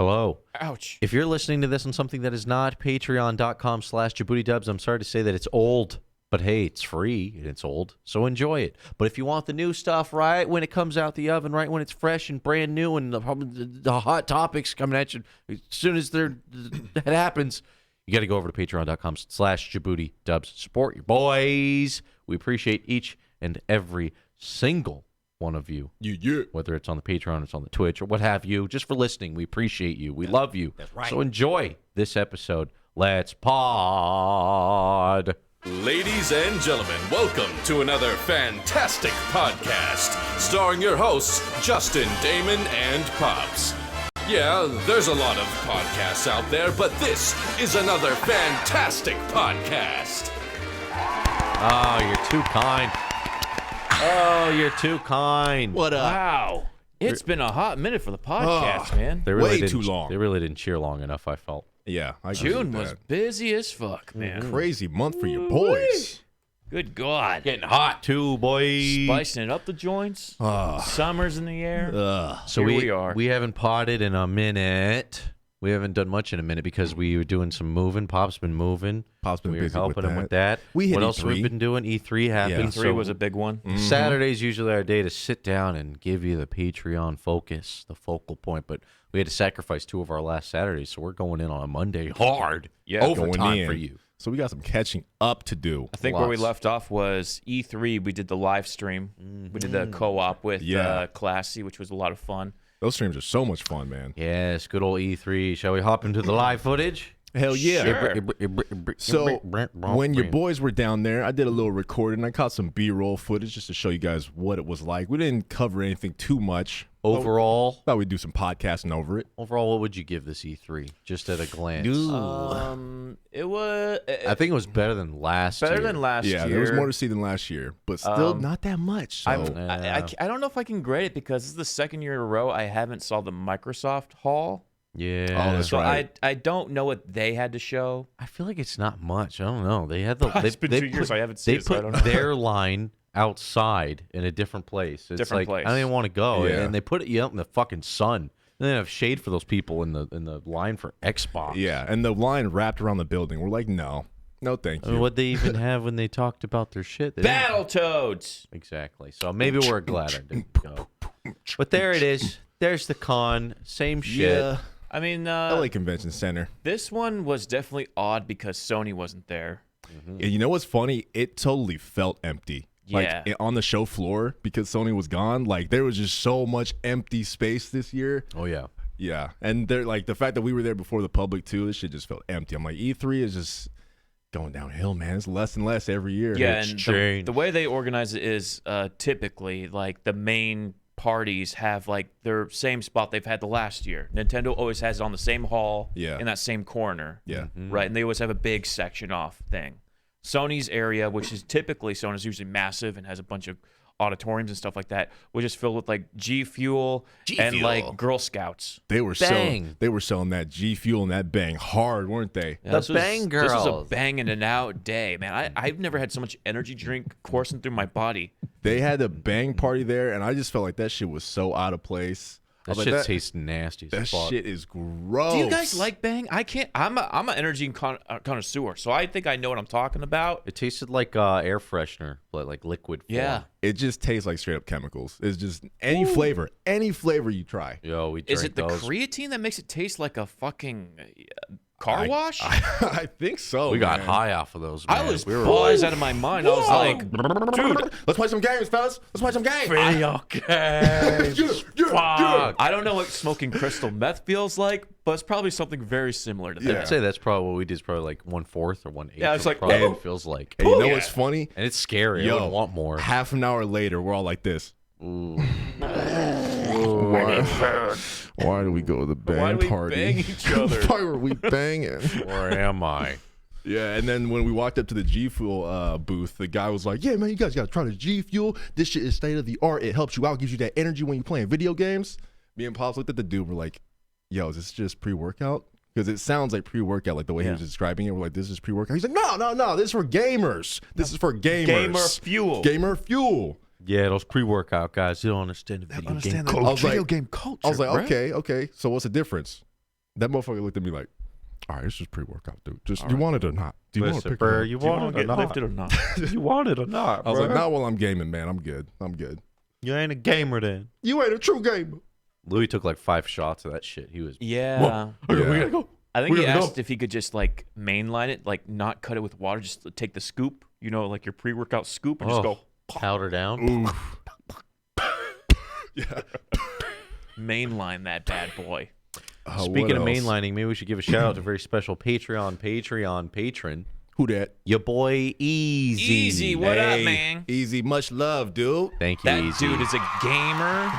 Hello. Ouch. If you're listening to this on something that is not patreon.com/JaboodieDubs, I'm sorry to say that it's old. But hey, it's free and it's old, so enjoy it. But if you want the new stuff right when it comes out the oven, right when it's fresh and brand new and the hot topics coming at you, as soon as that happens, you got to go over to patreon.com/JaboodieDubs. Support your boys. We appreciate each and every single one of you. Yeah. Whether it's on the Patreon, it's on the Twitch, or what have you, just for listening. We appreciate you. We love you. That's right. So enjoy this episode. Let's pod. Ladies and gentlemen, welcome to another fantastic podcast starring your hosts, Justin, Damon, and Pops. Yeah, there's a lot of podcasts out there, but this is another fantastic podcast. Oh, you're too kind. Oh, you're too kind. What up? Wow. It's been a hot minute for the podcast, man. They really Way didn't- too long. They really didn't cheer long enough, I felt. Yeah, I June was busy as fuck, man. crazy month for your boys. Good God. Getting hot too, boy. Spicing it up the joints. Summer's in the air. So Here we are. We haven't potted in a minute. We haven't done much in a minute because we were doing some moving. Pop's been moving. Pop's been we were busy helping with him that. with that. We hit what else E3. we've been doing? E3 happened. E3 was a big one. Saturday's usually our day to sit down and give you the Patreon focus, the focal point. But we had to sacrifice 2 of our last Saturdays, so we're going in on a Monday hard. Yeah, overtime for you. So we got some catching up to do. I think where we Lots. left off was E3. We did the live stream. We did the co-op with Yeah. Classy, which was a lot of fun. Those streams are so much fun, man. Yes, good old E3. Shall we hop into the live footage? Hell yeah. Sure. So when your boys were down there, I did a little recording. I caught some B-roll footage just to show you guys what it was like. We didn't cover anything too much. Overall, Thought we'd do some podcasting over it. what would you give this E3 just at a glance? It was I think it was better than last year. better than last year. Yeah, there was more to see than last year, but still not that much. So. I don't know if I can grade it because this is the second year in a row I haven't saw the Microsoft Hall. Yeah. Oh, that's So right. I don't know what they had to show. I feel like it's not much. I don't know. They had the. It's been 2 years, I haven't seen it, so I They don't put know. their line outside in a different place. It's Different like place. I don't even want to go, Yeah. and they put it out in the fucking sun. And they have shade for those people in the line for Xbox. Yeah, and the line wrapped around the building. We're like, no, thank I you. mean, what'd they even have when they talked about their shit? They didn't- Battletoads. Exactly. So maybe we're glad I didn't go. But there it is. There's the con. Same shit. Yeah, I mean, LA Convention Center. this one was definitely odd because Sony wasn't there. And you know what's funny? It totally felt empty. Yeah. Like on the show floor because Sony was gone. Like there was just so much empty space this year. Oh yeah. Yeah, and they're like the fact that we were there before the public too. This shit just felt empty. I'm like, E3 is just going downhill, man. It's less and less every year. Yeah, It's and changed. the way they organize it is typically like the main parties have like their same spot they've had the last year. Nintendo always has it on the same hall Yeah. in that same corner. Yeah. Right, and they always have a big section off thing. Sony's area, which is typically Sony's usually massive and has a bunch of auditoriums and stuff like that, was just filled with like G Fuel and like Girl Scouts. They were Bang. selling that G Fuel and that Bang hard, weren't they? Yeah, The this was- Bang This was Girls. a banging and out day, man. I've never had so much energy drink coursing through my body. They had a Bang party there, and I just felt like that shit was so out of place. I That was shit like, tastes nasty as that fuck. shit is gross. Do you guys like Bang? I can't. I'm an energy connoisseur, so I think I know what I'm talking about. It tasted like air freshener, but like liquid form. Yeah. It just tastes like straight up chemicals. It's just any flavor you try. Yo, we Is drank it the those. creatine that makes it taste like a fucking car wash? I think so. We got man. high off of those. I man. was We were buzzed out of my mind. I was like, Dude, let's play some games, fellas. Let's play some games. video games. fuck. I don't know what smoking crystal meth feels like, but it's probably something very similar to that. I'd say that's probably what we did. Is probably like 1/4 or 1/8. Yeah, it's like, probably oh. what it feels like. And you know yeah. what's funny? And it's scary. I Yo, wouldn't want more. Half an hour later, we're all like this. Why do we go to the bang Why do we party? bang each other? Why were we banging? Where am I? Yeah, and then when we walked up to the G Fuel booth, the guy was like, "Yeah, man, you guys got to try the G Fuel. This shit is state of the art. It helps you out, gives you that energy when you're playing video games." Me and Pops looked at the dude. We're like, "Yo, is this just pre-workout?" Because it sounds like pre-workout, like the way he was describing it. We're like, "This is pre-workout." He's like, "No. This is for gamers. This is for gamers. Gamer fuel. Gamer fuel." Yeah, those pre-workout guys, you don't understand the video game I was like, game culture. I was like, bro. okay. So what's the difference? That motherfucker looked at me like, all right, this is pre-workout, dude. Just you want it or not? Do you want to pick bro, it up? you Do you want want it to or get not? lifted or not? You want it or not, I was bro? like, not while I'm gaming, man. I'm good. You ain't a gamer then. You ain't a true gamer. Louis took like 5 shots of that shit. He was Yeah. Okay, Yeah. we gotta go. I think We he gotta asked if he could just like mainline it, like not cut it with water, just take the scoop, like your pre-workout scoop, and just go powder down. Yeah. mainline that bad boy. Speaking of what else? mainlining, maybe we should give a shout out to a very special Patreon patron. Who that? Your boy Easy. Easy, what up, Hey, man? Easy, much love, dude. Thank you, That Easy. dude is a gamer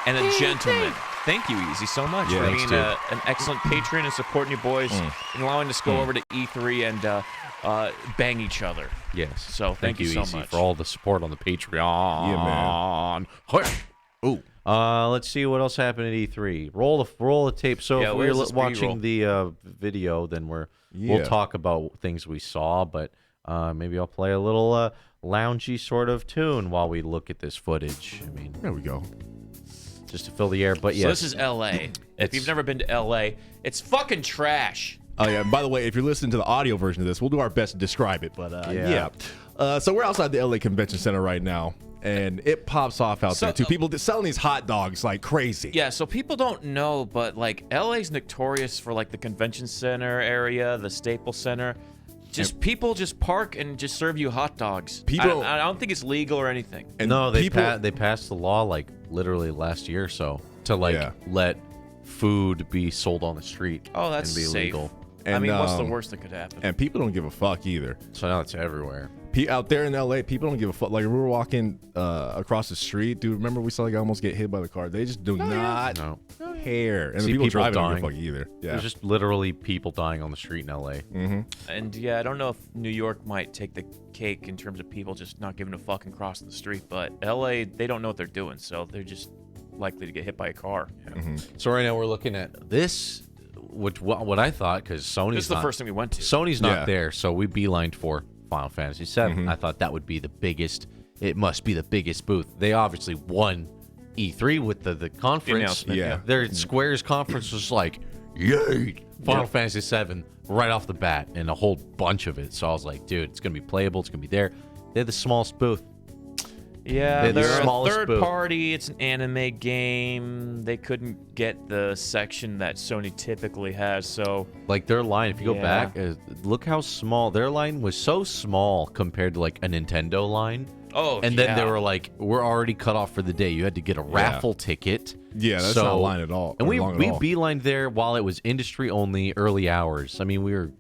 and a gentleman. Thank you, Easy, so much Yeah, for thanks, being dude. an excellent patron and supporting your boys and allowing us to go over to E3 and bang each other. Yes. So thank you so Easy, much. for all the support on the Patreon. Yeah, man. Ooh. Let's see what else happened at E3. Roll the tape. So Yeah, if we're where's this watching B-roll? the video, then we'll Yeah. talk about things we saw. But maybe I'll play a little loungy sort of tune while we look at this footage. I mean, There we go. just to fill the air. But So yes, this is LA. If you've never been to LA, it's fucking trash. Oh yeah. And by the way, if you're listening to the audio version of this, we'll do our best to describe it. But Yeah. So we're outside the LA Convention Center right now, and it pops off out there too. People selling these hot dogs like crazy. Yeah, so people don't know, but like LA's notorious for like the convention center area, the Staples Center. Just people just park and just serve you hot dogs. People- I don't think it's legal or anything. And no, they people, they passed the law like literally last year or so to like Yeah. let food be sold on the street. Oh, that's and be safe. legal. I And, mean, what's the um, worst that could happen? and people don't give a fuck either. So now it's everywhere. Out there in LA, people don't give a fuck. Like we were walking across the street, dude. Remember we saw a guy almost get hit by the car. They just do not No. care. And See the people people driving don't give a dying. fuck either. Yeah. There's just literally people dying on the street in LA. And yeah, I don't know if New York might take the cake in terms of people just not giving a fuck and crossing the street, but LA, they don't know what they're doing, so they're just likely to get hit by a car. So right now we're looking at this, which what I thought, because Sony's This is the not, first thing we went to. Sony's not Yeah. there, so we beelined for Final Fantasy VII. I thought that would be the biggest. It must be the biggest booth. They obviously won E3 with the conference. announcement, yeah. Their Square's conference was like, yay, Final Fantasy VII right off the bat, and a whole bunch of it. So I was like, dude, it's gonna be playable. It's gonna be there. They're the smallest booth. Yeah, They're the they're a smallest third booth. party. It's an anime game. They couldn't get the section that Sony typically has, so Like their line, if you go Yeah. back, look how small their line was. So small compared to like a Nintendo line. And then they were like, we're already cut off for the day. You had to get a raffle ticket. Yeah, that's not a line at all. And or we long at all. beelined there while it was industry only early hours. I mean, we were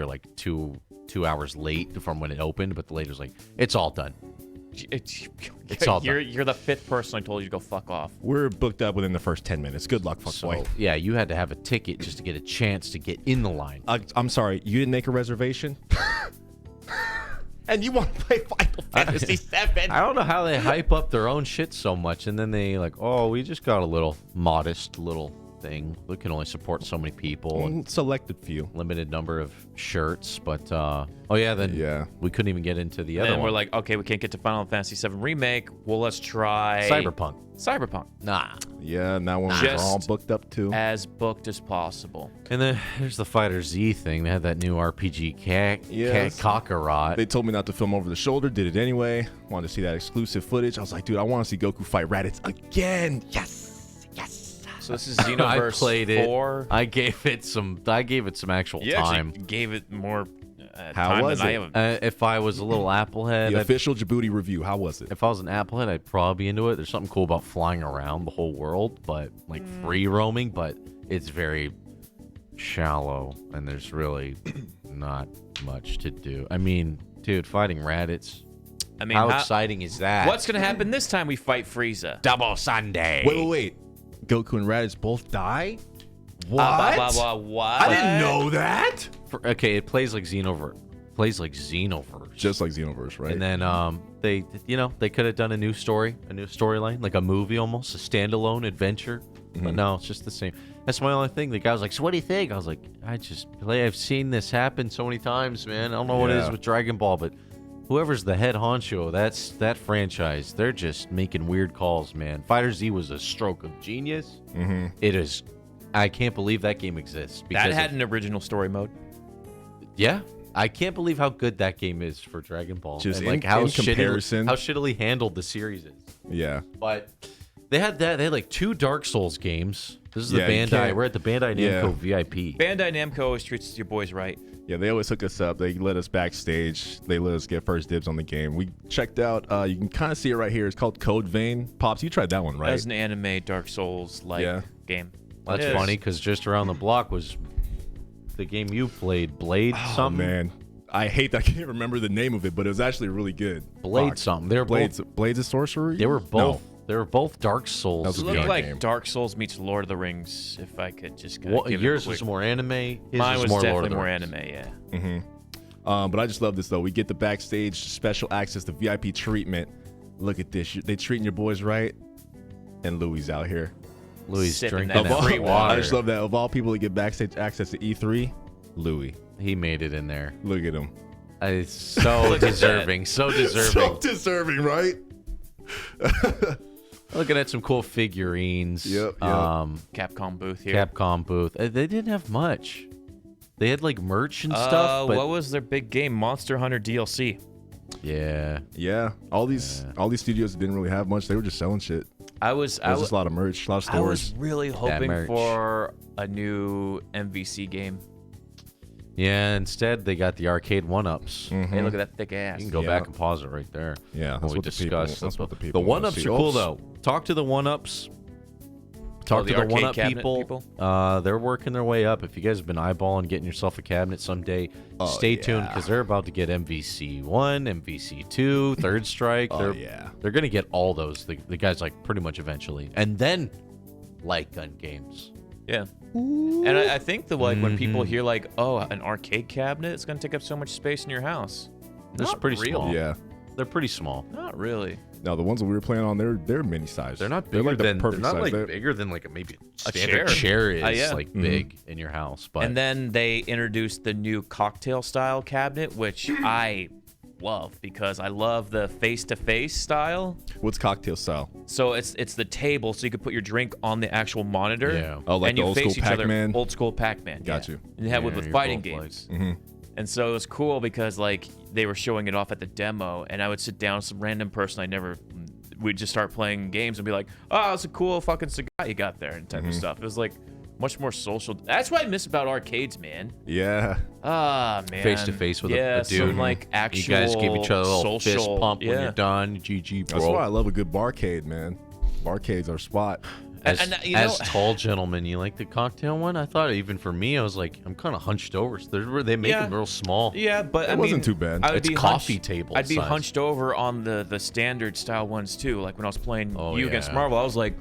like two hours late from when it opened, but the lady's like, it's all done. it's all you're the fifth person I told you to go fuck off. We're booked up within the first 10 minutes. Good luck, fuckboy. So yeah, you had to have a ticket just to get a chance to get in the line. I'm sorry, you didn't make a reservation? And you want to play Final Fantasy VII? I don't know how they hype up their own shit so much, and then they like, oh, we just got a little modest little thing. We can only support so many people and Selected few. limited number of shirts. But oh yeah, then Yeah. we couldn't even get into the And other then one. we're like, okay, we can't get to Final Fantasy VII Remake. Well, let's try Cyberpunk. Cyberpunk. Nah. Yeah, and that one was Just all booked up too. As booked as possible. And then there's the Fighter Z thing. They had that new RPG Yes. Kakarot. They told me not to film over the shoulder, did it anyway. Wanted to see that exclusive footage. I was like, dude, I want to see Goku fight Raditz again. Yes, yes. So this is I Xenoverse played 4. it. I gave it some actual You time. actually gave it more How time was than I it? have. If I was a little Applehead, The official Jaboody review. How was it? if I was an Applehead, I'd probably be into it. There's something cool about flying around the whole world, but like free roaming, but it's very shallow and there's really not much to do. I mean, dude, fighting Raditz. I mean, How exciting is that? what's going to happen this time we fight Frieza? Double Sunday? Wait. Goku and Raditz both die? What? What? I didn't know that. Okay, it plays like Xenoverse. Just like Xenoverse, right? And then they could have done a new storyline, like a movie almost, a standalone adventure. But no, it's just the same. That's my only thing. The guy was like, "So what do you think?" I was like, I've seen this happen so many times, man. I don't know what it is Yeah. with Dragon Ball, but whoever's the head honcho, that franchise, they're just making weird calls, man. Fighter Z was a stroke of genius. It is I can't believe that game exists. That had an original story mode. Yeah. I can't believe how good that game is for Dragon Ball. Just and, like, in how comparison. how shittily handled the series is. Yeah. But they had that. They had like 2 Dark Souls games. This is the Yeah, you Bandai. can't- We're at the Bandai Namco VIP. Bandai Namco always treats your boys right. Yeah, they always hook us up. They let us backstage. They let us get first dibs on the game. We checked out. You can kind of see it right here. It's called Code Vein. Pops, you tried that one, right? As an anime Dark Souls like game. That's funny because just around the block was the game you played, Blade something. Oh, man. I hate that I can't remember the name of it, but it was actually really good. Blade Fuck. something. They were Blades both. of Sorcery? They were both. No. They were both Dark Souls. That was a It looked VR like game. Dark Souls meets Lord of the Rings, if I could just kind What, of give yours it a quick... was more anime. His Mine was more Lord definitely of the more Rings. anime, yeah. But I just love this, though. We get the backstage special access to VIP treatment. Look at this. They treating your boys right. And Louis out here. Louis Sipping drinking that that free water. I just love that. Of all people to get backstage access to E3, Louis. He made it in there. Look at him. It's so deserving. So deserving. So deserving, right? Looking at some cool figurines. Yep. Capcom booth here. Capcom booth. They didn't have much. They had like merch and stuff. But What was their big game? Monster Hunter DLC. yeah. Yeah. All these studios didn't really have much. They were just selling shit. I was There was just a lot of merch, a lot of I was stores. really hoping merch. for a new MVC game. Yeah. Instead, they got the arcade one-ups. Hey, look at that thick ass. You can go Yeah. back and pause it right there. Yeah, When that's we what the people- discussed that's what the the people wanna one-ups see. are cool Oops. though. Talk to the one-ups. Talk the to the arcade one-up cabinet people. They're working their way up. If you guys have been eyeballing getting yourself a cabinet someday, stay tuned because they're about to get MVC 1, MVC 2, Third Strike. They're gonna get all those. The guys like pretty much eventually, and then light gun games. Yeah. And I think that like when people hear like, oh, an arcade cabinet, it's gonna take up so much space in your house. This is Not pretty really. small. Yeah. They're pretty small. Not really. Now the ones that we were playing on, they're mini size. They're not bigger like the than perfect they're not size. like They're- bigger than like maybe a A standard chair. chair is Yeah. like big in your house. But And then they introduced the new cocktail style cabinet, which I love because I love the face-to-face style. What's cocktail style? So it's the table, so you can put your drink on the actual monitor. Yeah. Oh, like and the you old face school each other. Pac-Man? Old school Pac-Man. Got yeah. you. And you have Yeah, with you're fighting both games. like- And so it was cool because like they were showing it off at the demo, and I would sit down with some random person we'd just start playing games and be like, oh, it's a cool fucking cigar you got there and type of stuff. It was like much more social. That's what I miss about arcades, man. Yeah. Ah, man. face to face with yeah, a dude. some like actual you guys give each other a little fist social, pump when yeah. you're done. GG, bro. That's why I love a good barcade, man. Barcade's our spot. As, And, you as know- tall gentlemen, you like the cocktail one? I thought even for me, I was like, I'm kind of hunched over. So they make Yeah. them real small. Yeah, but It wasn't too bad. I would It's be coffee hunched- table I'd be size. hunched over on the standard style ones too. Like when I was playing Oh, you against yeah. Marvel, I was like,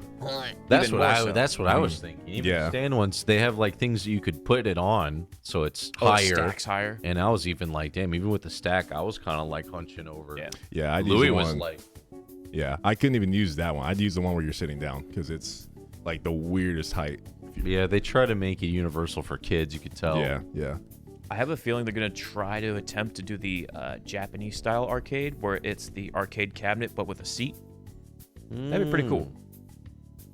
That's even what more I. so. That's what I was thinking. Even Yeah. the stand ones, they have like things that you could put it on, so it's Oh, it higher. stacks higher. And I was even like, damn, even with the stack, I was kind of like hunching over. Yeah. Yeah, I'd Louis use the was one. like, Yeah, I couldn't even use that one. I'd use the one where you're sitting down because it's like the weirdest height. yeah, they try to make it universal for kids. You could tell. Yeah. I have a feeling they're gonna try to attempt to do the Japanese style arcade, where it's the arcade cabinet but with a seat. That'd be pretty cool.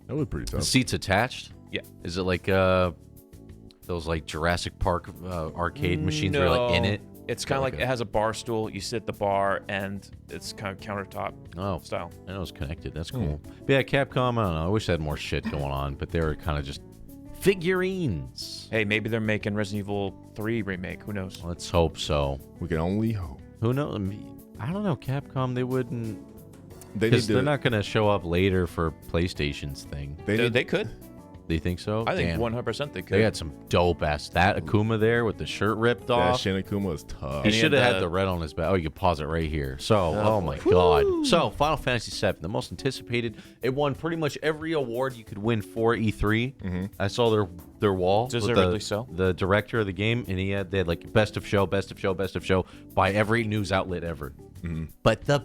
That was pretty The tough. seats attached. Yeah. Is it like those like Jurassic Park arcade machines where you're like in No. it? It's kind of like Okay. it has a bar stool. You sit at the bar, and it's kind of countertop Oh, style. I know it's connected. That's cool. But yeah, Capcom. I don't know. I wish they had more shit going on, but they were kind of just figurines. Hey, maybe they're making Resident Evil 3 remake. Who knows? Let's hope so. We can only hope. Who knows? I mean, I don't know. Capcom. They wouldn't. They need Because to. they're not going to show up later for PlayStation's thing. They They, need. they could. Do you think so? I think Damn. 100% they could. They had some dope ass. That Akuma there with the shirt ripped that off. Shinakuma was tough. He And he should had have had the- the red on his back. Oh, you can pause it right here. So, oh my god. So, Final Fantasy VII, the most anticipated. It won pretty much every award you could win for E3. I saw their wall. with Deservedly the, so. The director of the game, and they had like best of show by every news outlet ever. But the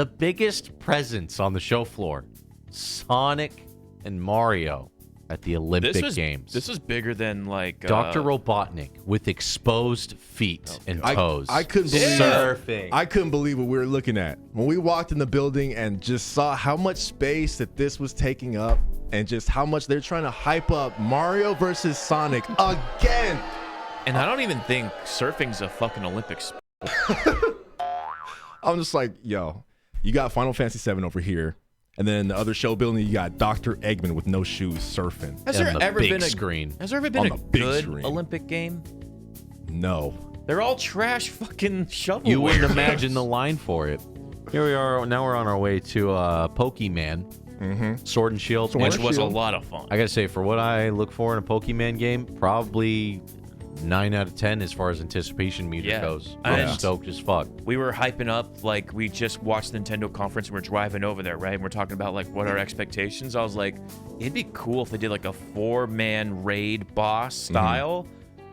biggest presence on the show floor, Sonic and Mario at the Olympic Games. This is bigger than like Dr. Robotnik with exposed feet and toes. I couldn't believe surfing. I couldn't believe what we were looking at when we walked in the building and just saw how much space that this was taking up. and just how much they're trying to hype up Mario versus Sonic again. And I don't even think surfing's a fucking Olympics. I'm just like, yo, you got Final Fantasy VII over here, and then in the other show building, you got Dr. Eggman with no shoes surfing. Has there And the ever big been a screen. Has there ever been On a the big good screen. Olympic game? No. They're all trash fucking shovelware. You wouldn't games. imagine the line for it. Here we are. Now we're on our way to Pokemon. Sword and Shield. Which Sword was a Shield. lot of fun. I gotta say, for what I look for in a Pokemon game, probably 9 out of 10 as far as anticipation meter Yeah. goes. I'm And- stoked as fuck. We were hyping up, like, we just watched the Nintendo conference and we're driving over there, right? And we're talking about, like, what our expectations. I was like, it'd be cool if they did, like, a 4-man raid boss style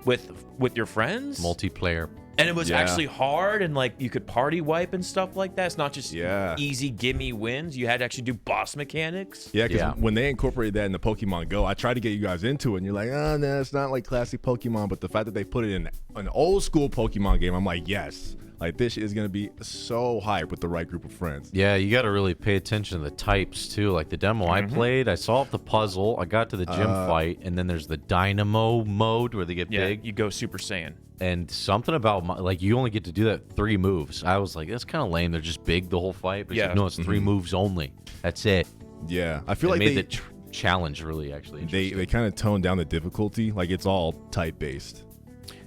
with your friends. Multiplayer. And it was Yeah. actually hard, and, like, you could party wipe and stuff like that. It's not just Yeah. easy gimme wins. You had to actually do boss mechanics. Yeah, because Yeah. when they incorporated that in the Pokemon Go, I tried to get you guys into it, and you're like, oh, no, it's not like classic Pokemon. But the fact that they put it in an old school Pokemon game, I'm like, yes. Like, this is going to be so hype with the right group of friends. Yeah, you got to really pay attention to the types too. Like the demo I played, I solved the puzzle. I got to the gym fight, and then there's the Dynamo mode where they get Yeah, big. you go Super Saiyan. And something about like you only get to do that 3 moves. I was like, that's kind of lame. They're just big the whole fight. But Yeah. no, it's 3 moves only. That's it. Yeah, I feel It like made they the challenge really actually interesting. they kind of toned down the difficulty. Like, it's all type-based.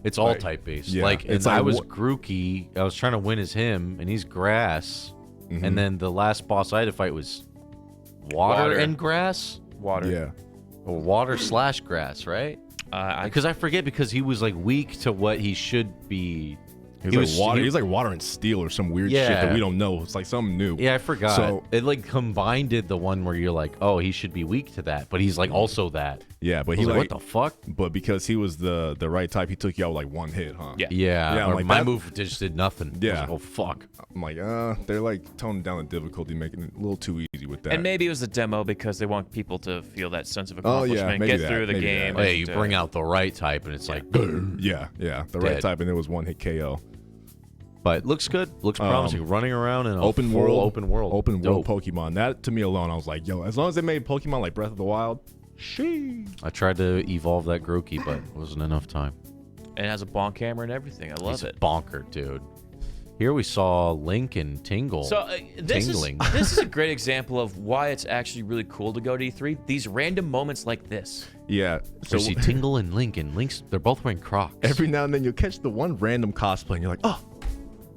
It's all Like, type based. yeah, Like, it's and I like was wha- Grookey. I was trying to win as him, and he's grass. Mm-hmm. And then the last boss I had to fight was water, Water. and grass, Water. Yeah. or water / grass, right? Because I forget because he was like weak to what he should be. He was like water. He's like water and steel or some weird shit Yeah. that we don't know. It's like something new. Yeah, I forgot. So- it like combined the one where you're like, oh, he should be weak to that, but he's like also that. Yeah, but I he was like, like, what the fuck? but because he was the right type, he took you out with like one hit, huh? Yeah. Yeah, Yeah, or like my that- move just did nothing. I was Yeah. like, oh fuck. I'm like, they're like toning down the difficulty, making it a little too easy with that. And maybe it was a demo because they want people to feel that sense of Oh, yeah, accomplishment, maybe get that, through the maybe game. that. Oh, yeah, you and, bring out the right type, and it's like, yeah, the right Dead. type, and it was one hit KO. but looks good. Looks promising. Running around in a Open full world, open world, open world Dope. Pokemon. That to me alone, I was like, yo, as long as they made Pokemon like Breath of the Wild, she. I tried to evolve that Grookey, but it wasn't enough time. and it has a bonk hammer and everything. I love He's it. a bonker, dude. Here we saw Link and Tingle. So this tingling. is this is a great example of why it's actually really cool to go to E3. These random moments like this. Yeah. So So see Tingle and Link, and Link's they're both wearing Crocs. every now and then you'll catch the one random cosplay, and you're like, oh,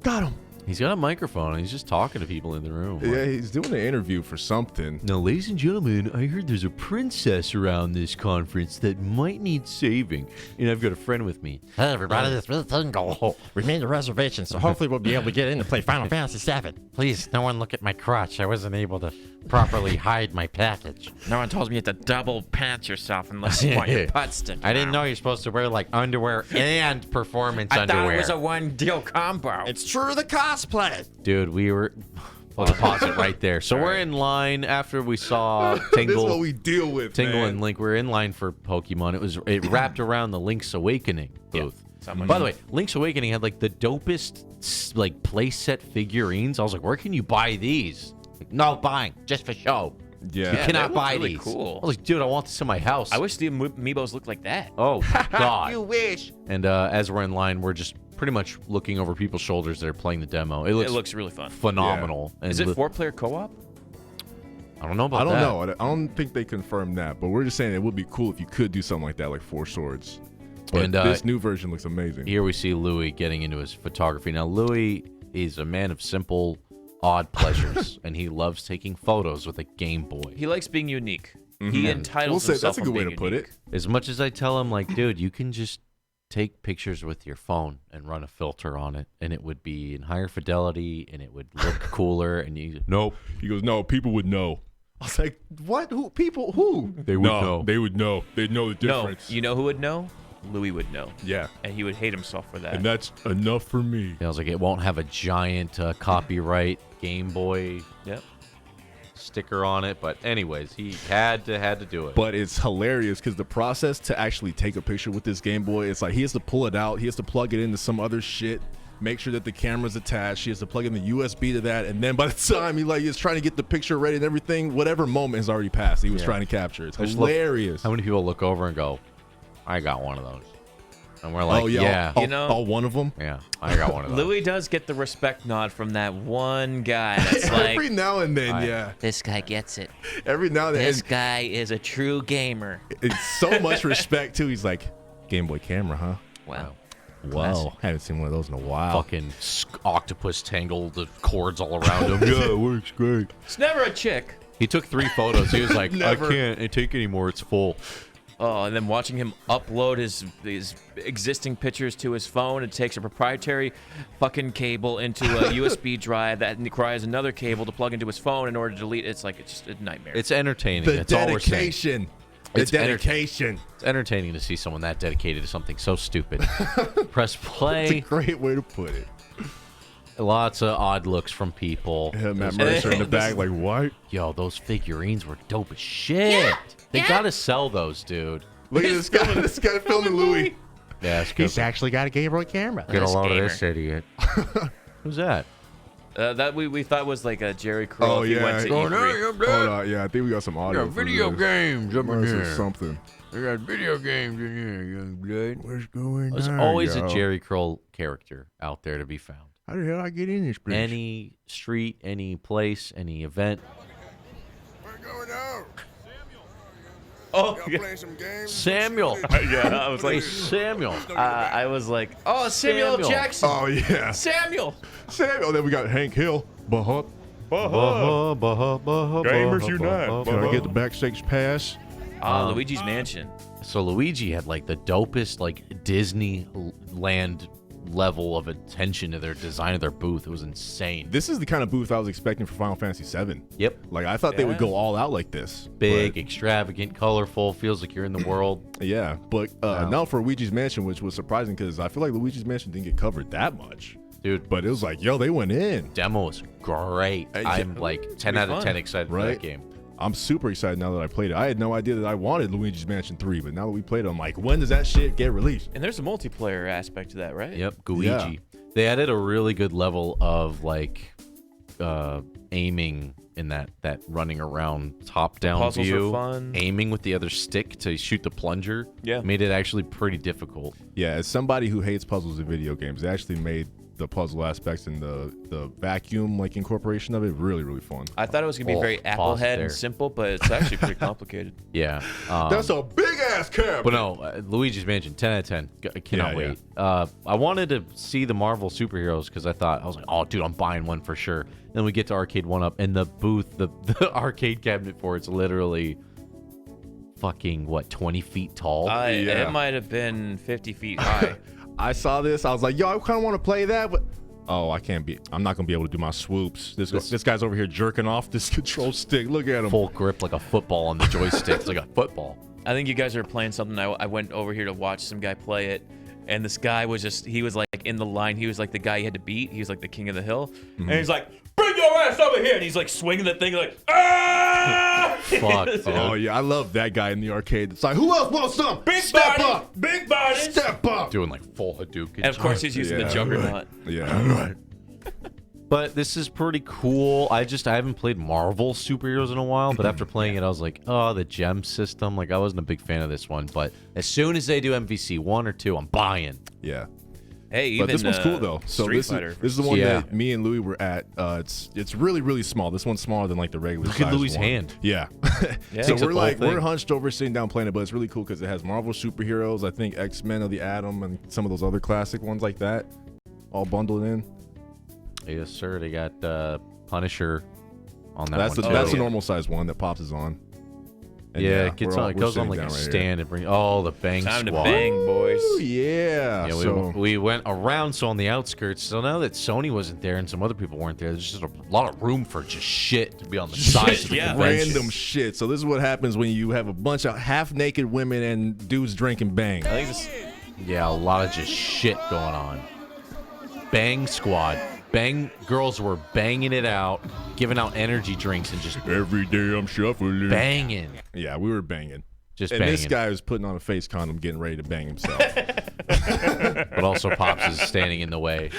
got him. He's got a microphone, and he's just talking to people in the room. Yeah, he's doing an interview for something. Now, ladies and gentlemen, I heard there's a princess around this conference that might need saving, and I've got a friend with me. Hey everybody, this is Tingle. We made a reservation, so hopefully we'll be able to get in to play Final Fantasy VII. Please, no one look at my crotch. I wasn't able to properly hide my package. No one tells me you have to double pant yourself unless you want your butt sticking I didn't out. know you're supposed to wear like underwear and performance I underwear. thought it was a one deal combo. It's true the cosplay. Dude, we were. I'll pause it right there. So we're in line after we saw This is what Tingle, we deal with, Tingle man. and Link. We're in line for Pokemon. It wrapped around the Link's Awakening booth. Someone- By the way, Link's Awakening had like the dopest like playset figurines. I was like, where can you buy these? Like, no buying, just for show. Yeah. You they cannot look buy really these. cool. I was like, dude, I want this in my house. I wish the amiibos looked like that. Oh God. wish. And as we're in line, we're just pretty much looking over people's shoulders that are playing the demo. It looks really fun. phenomenal. And Is it 4-player co-op? I don't know about I don't that. know. I don't think they confirmed that, but we're just saying it would be cool if you could do something like that, like Four Swords. But And, this new version looks amazing. Here we see Louis getting into his photography. Now, Louis is a man of simple, odd pleasures, and he loves taking photos with a Game Boy. He likes being unique. He entitles We'll say himself that's a on good way being to put unique. it. As much as I tell him, like, dude, you can just take pictures with your phone and run a filter on it, and it would be in higher fidelity, and it would look cooler, and you... Nope. He goes, no, people would know. I was like, what? Who? People? Who? They would know. They would know. They'd know the No, difference. you know who would know? Louis would know. Yeah. And he would hate himself for that. And that's enough for me. I was like, it won't have a giant copyright Game Boy Yep. sticker on it, but anyways, he had to do it. But it's hilarious because the process to actually take a picture with this Game Boy, it's like he has to pull it out, he has to plug it into some other shit, make sure that the camera's attached. She has to plug in the USB to that, and then by the time he is trying to get the picture ready and everything, whatever moment has already passed, he was trying to capture. It's hilarious. How many people look over and go, "I got one of those," and we're like, "Yeah, all one of them." yeah, I got one of those." Louis does get the respect nod from that one guy that's like, Every now and then, this guy gets it. Every now and then, This guy is a true gamer. it's so much respect too. He's like, Game Boy camera, huh? Wow. Wow, haven't seen one of those in a while. Fucking octopus tangled the cords all around him. Yeah, it works great. It's never a chick. He took 3 photos. He was like, Never. I can't take anymore. It's full. Oh, and then watching him upload his existing pictures to his phone, it takes a proprietary fucking cable into a USB drive that requires another cable to plug into his phone in order to delete it. It's like, it's just a nightmare. It's entertaining. The That's all we're saying. dedication. The It's dedication. It's entertaining to see someone that dedicated to something so stupid. Press It's a play. great way to put it. Lots of odd looks from people. Yeah, Matt Mercer in the back, like, what? Yo, those figurines were dope as shit. They gotta sell those, dude. Look at this guy. This guy filming Louis. Yeah, it's He's good. actually got a Game Boy camera. Get a This load of gamer. this idiot. Who's that? That we thought was like a Jerry Crow. Oh, if he yeah. went to Oh, E3. Hold on, yeah, I think we got some audio. for this. games up Must have something. They got video games in here, young blood. What's going on? There's always yo? a Jerry Kroll character out there to be found. How the hell I get in this place? Any street, any place, any event. What's going on? Oh, Y'all yeah. playing some games? Samuel. Yeah, I was Hey, like, Samuel. I was like, oh, Samuel Samuel. Jackson. Oh yeah, Samuel. Samuel. Then we got Hank Hill. Bahut. Gamers Unite. Can I get the backstage pass? Luigi's Mansion. So Luigi had like the dopest like Disneyland level of attention to their design of their booth. It was insane. This is the kind of booth I was expecting for Final Fantasy VII. Yep. Like I thought they would Yeah. go all out like this. Big, extravagant, colorful. Feels like you're in the world. But, yeah, but now for Luigi's Mansion, which was surprising because I feel like Luigi's Mansion didn't get covered that much. Dude, But it was like, yo, they went in. demo was great. Hey, I'm like 10 be out of fun. 10 excited for Right? that game. I'm super excited now that I played it. I had no idea that I wanted Luigi's Mansion 3, but now that we played it, I'm like, when does that shit get released? And there's a multiplayer aspect to that, right? Yep, Luigi. Yeah. They added a really good level of like aiming in that running around top-down puzzles are view. fun. Aiming with the other stick to shoot the plunger. Yeah. Made it actually pretty difficult. Yeah, as somebody who hates puzzles in video games, they actually made the puzzle aspects and the vacuum like incorporation of it really, really fun. I thought it was gonna be Oh, very pause Applehead there. and simple, but it's actually pretty complicated. Yeah. That's a big ass cabinet. But no, Luigi's Mansion, 10 out of 10. I cannot Yeah, wait. I wanted to see the Marvel superheroes because I was like, oh, dude, I'm buying one for sure. Then we get to Arcade 1-Up, and the booth, the arcade cabinet for it's literally fucking, 20 feet tall? Yeah. It might have been 50 feet high. I saw this. I was like, yo, I kind of want to play that, but I'm not gonna be able to do my swoops. This guy's over here jerking off this control stick. Look at him. Full grip like a football on the joystick. It's like a football. I think you guys are playing something. I went over here to watch some guy play it, and this guy was he was like in the line. He was like the guy you had to beat. He was like the king of the hill. And he's like, bring your ass over here. And he's like swinging the thing like, ah! Fuck, dude. Oh yeah, I love that guy in the arcade. It's like, who else wants some? Big Step body, up, big body. step up. Doing like full Hadouken. And of course, he's using Yeah. the juggernaut. Yeah, right. But this is pretty cool. I haven't played Marvel superheroes in a while, but after playing it, I was like, oh, the gem system. Like, I wasn't a big fan of this one. But as soon as they do MVC 1 or 2, I'm buying. Yeah. Hey, even But this one's cool though. So Street this Fighter. is the one Yeah. that me and Louis were at. It's really, really small. This one's smaller than like the regular. Look at size Louis' one. hand. Yeah. Yeah. So Takes up we're the like whole we're thing. hunched over sitting down playing it, but it's really cool because it has Marvel superheroes. I think X-Men of the Atom and some of those other classic ones like that, all bundled in. Yes, sir. They got Punisher on that That's one. the too. that's the yeah. normal size one that pops is on. And Yeah, it gets we're on. It we're goes on sitting like a down right here. stand and bring. Oh, the bang Time to squad. bang, boys. Ooh, yeah. Yeah, so we went around, so on the outskirts. So now that Sony wasn't there and some other people weren't there, there's just a lot of room for just shit to be on the sides of the yeah. convention. random shit. So this is what happens when you have a bunch of half-naked women and dudes drinking bang. I think this. Yeah, a lot of just shit going on. Bang squad. Bang girls were banging it out, giving out energy drinks and just Every day I'm shuffling. banging. Yeah, we were banging. Just And banging. this guy was putting on a face condom, getting ready to bang himself. But also Pops is standing in the way.